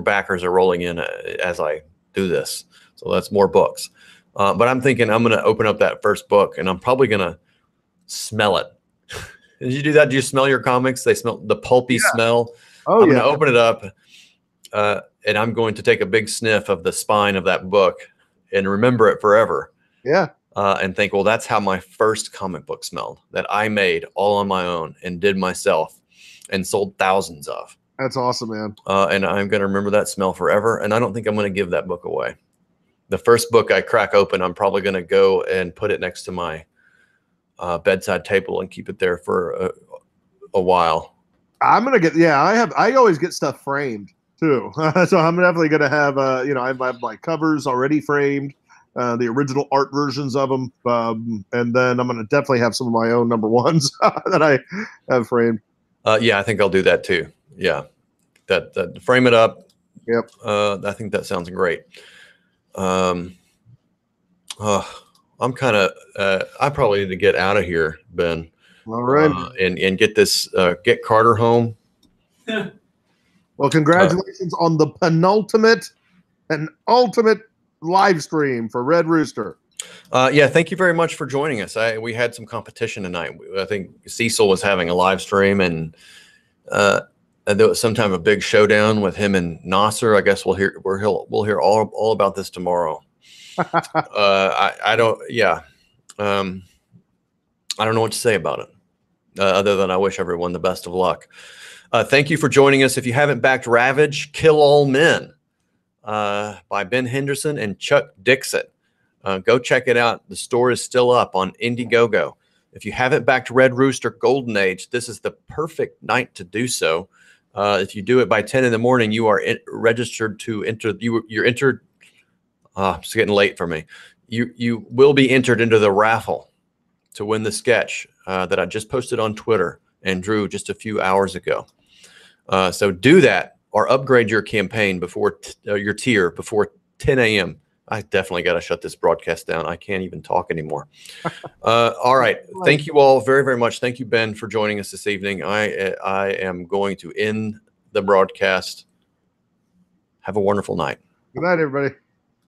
backers are rolling in as I do this. So that's more books. But I'm thinking I'm going to open up that first book and I'm probably going to smell it. Did you do that? Do you smell your comics? They smell the pulpy smell. Oh, I'm going to open it up and I'm going to take a big sniff of the spine of that book and remember it forever. Yeah. And think, well, that's how my first comic book smelled, that I made all on my own and did myself and sold thousands of. That's awesome, man. And I'm going to remember that smell forever. And I don't think I'm going to give that book away. The first book I crack open, I'm probably going to go and put it next to my bedside table and keep it there for a while. I'm going to get, I always get stuff framed too. So I'm definitely going to have, you know, I have my covers already framed, the original art versions of them. And then I'm going to definitely have some of my own number ones that I have framed. Yeah, I think I'll do that too. Yeah. That frame it up. Yep. I think that sounds great. I'm kind of, I probably need to get out of here, Ben. All right. And get this, get Carter home. Well, congratulations on the penultimate and ultimate live stream for Red Rooster. Yeah, thank you very much for joining us. We had some competition tonight. I think Cecil was having a live stream, and there was sometime a big showdown with him and Nasser. I guess we'll hear all about this tomorrow. I don't know what to say about it, other than I wish everyone the best of luck. Thank you for joining us. If you haven't backed Ravage Kill All Men by Ben Henderson and Chuck Dixon, go check it out. The store is still up on Indiegogo. If you haven't backed Red Rooster Golden Age, this is the perfect night to do so. If you do it by 10 in the morning, you are registered to enter. You're entered. It's getting late for me. You will be entered into the raffle to win the sketch that I just posted on Twitter and drew just a few hours ago. So do that or upgrade your campaign before your tier before 10 a.m. I definitely got to shut this broadcast down. I can't even talk anymore. All right. Thank you all very, very much. Thank you, Ben, for joining us this evening. I am going to end the broadcast. Have a wonderful night. Good night, everybody.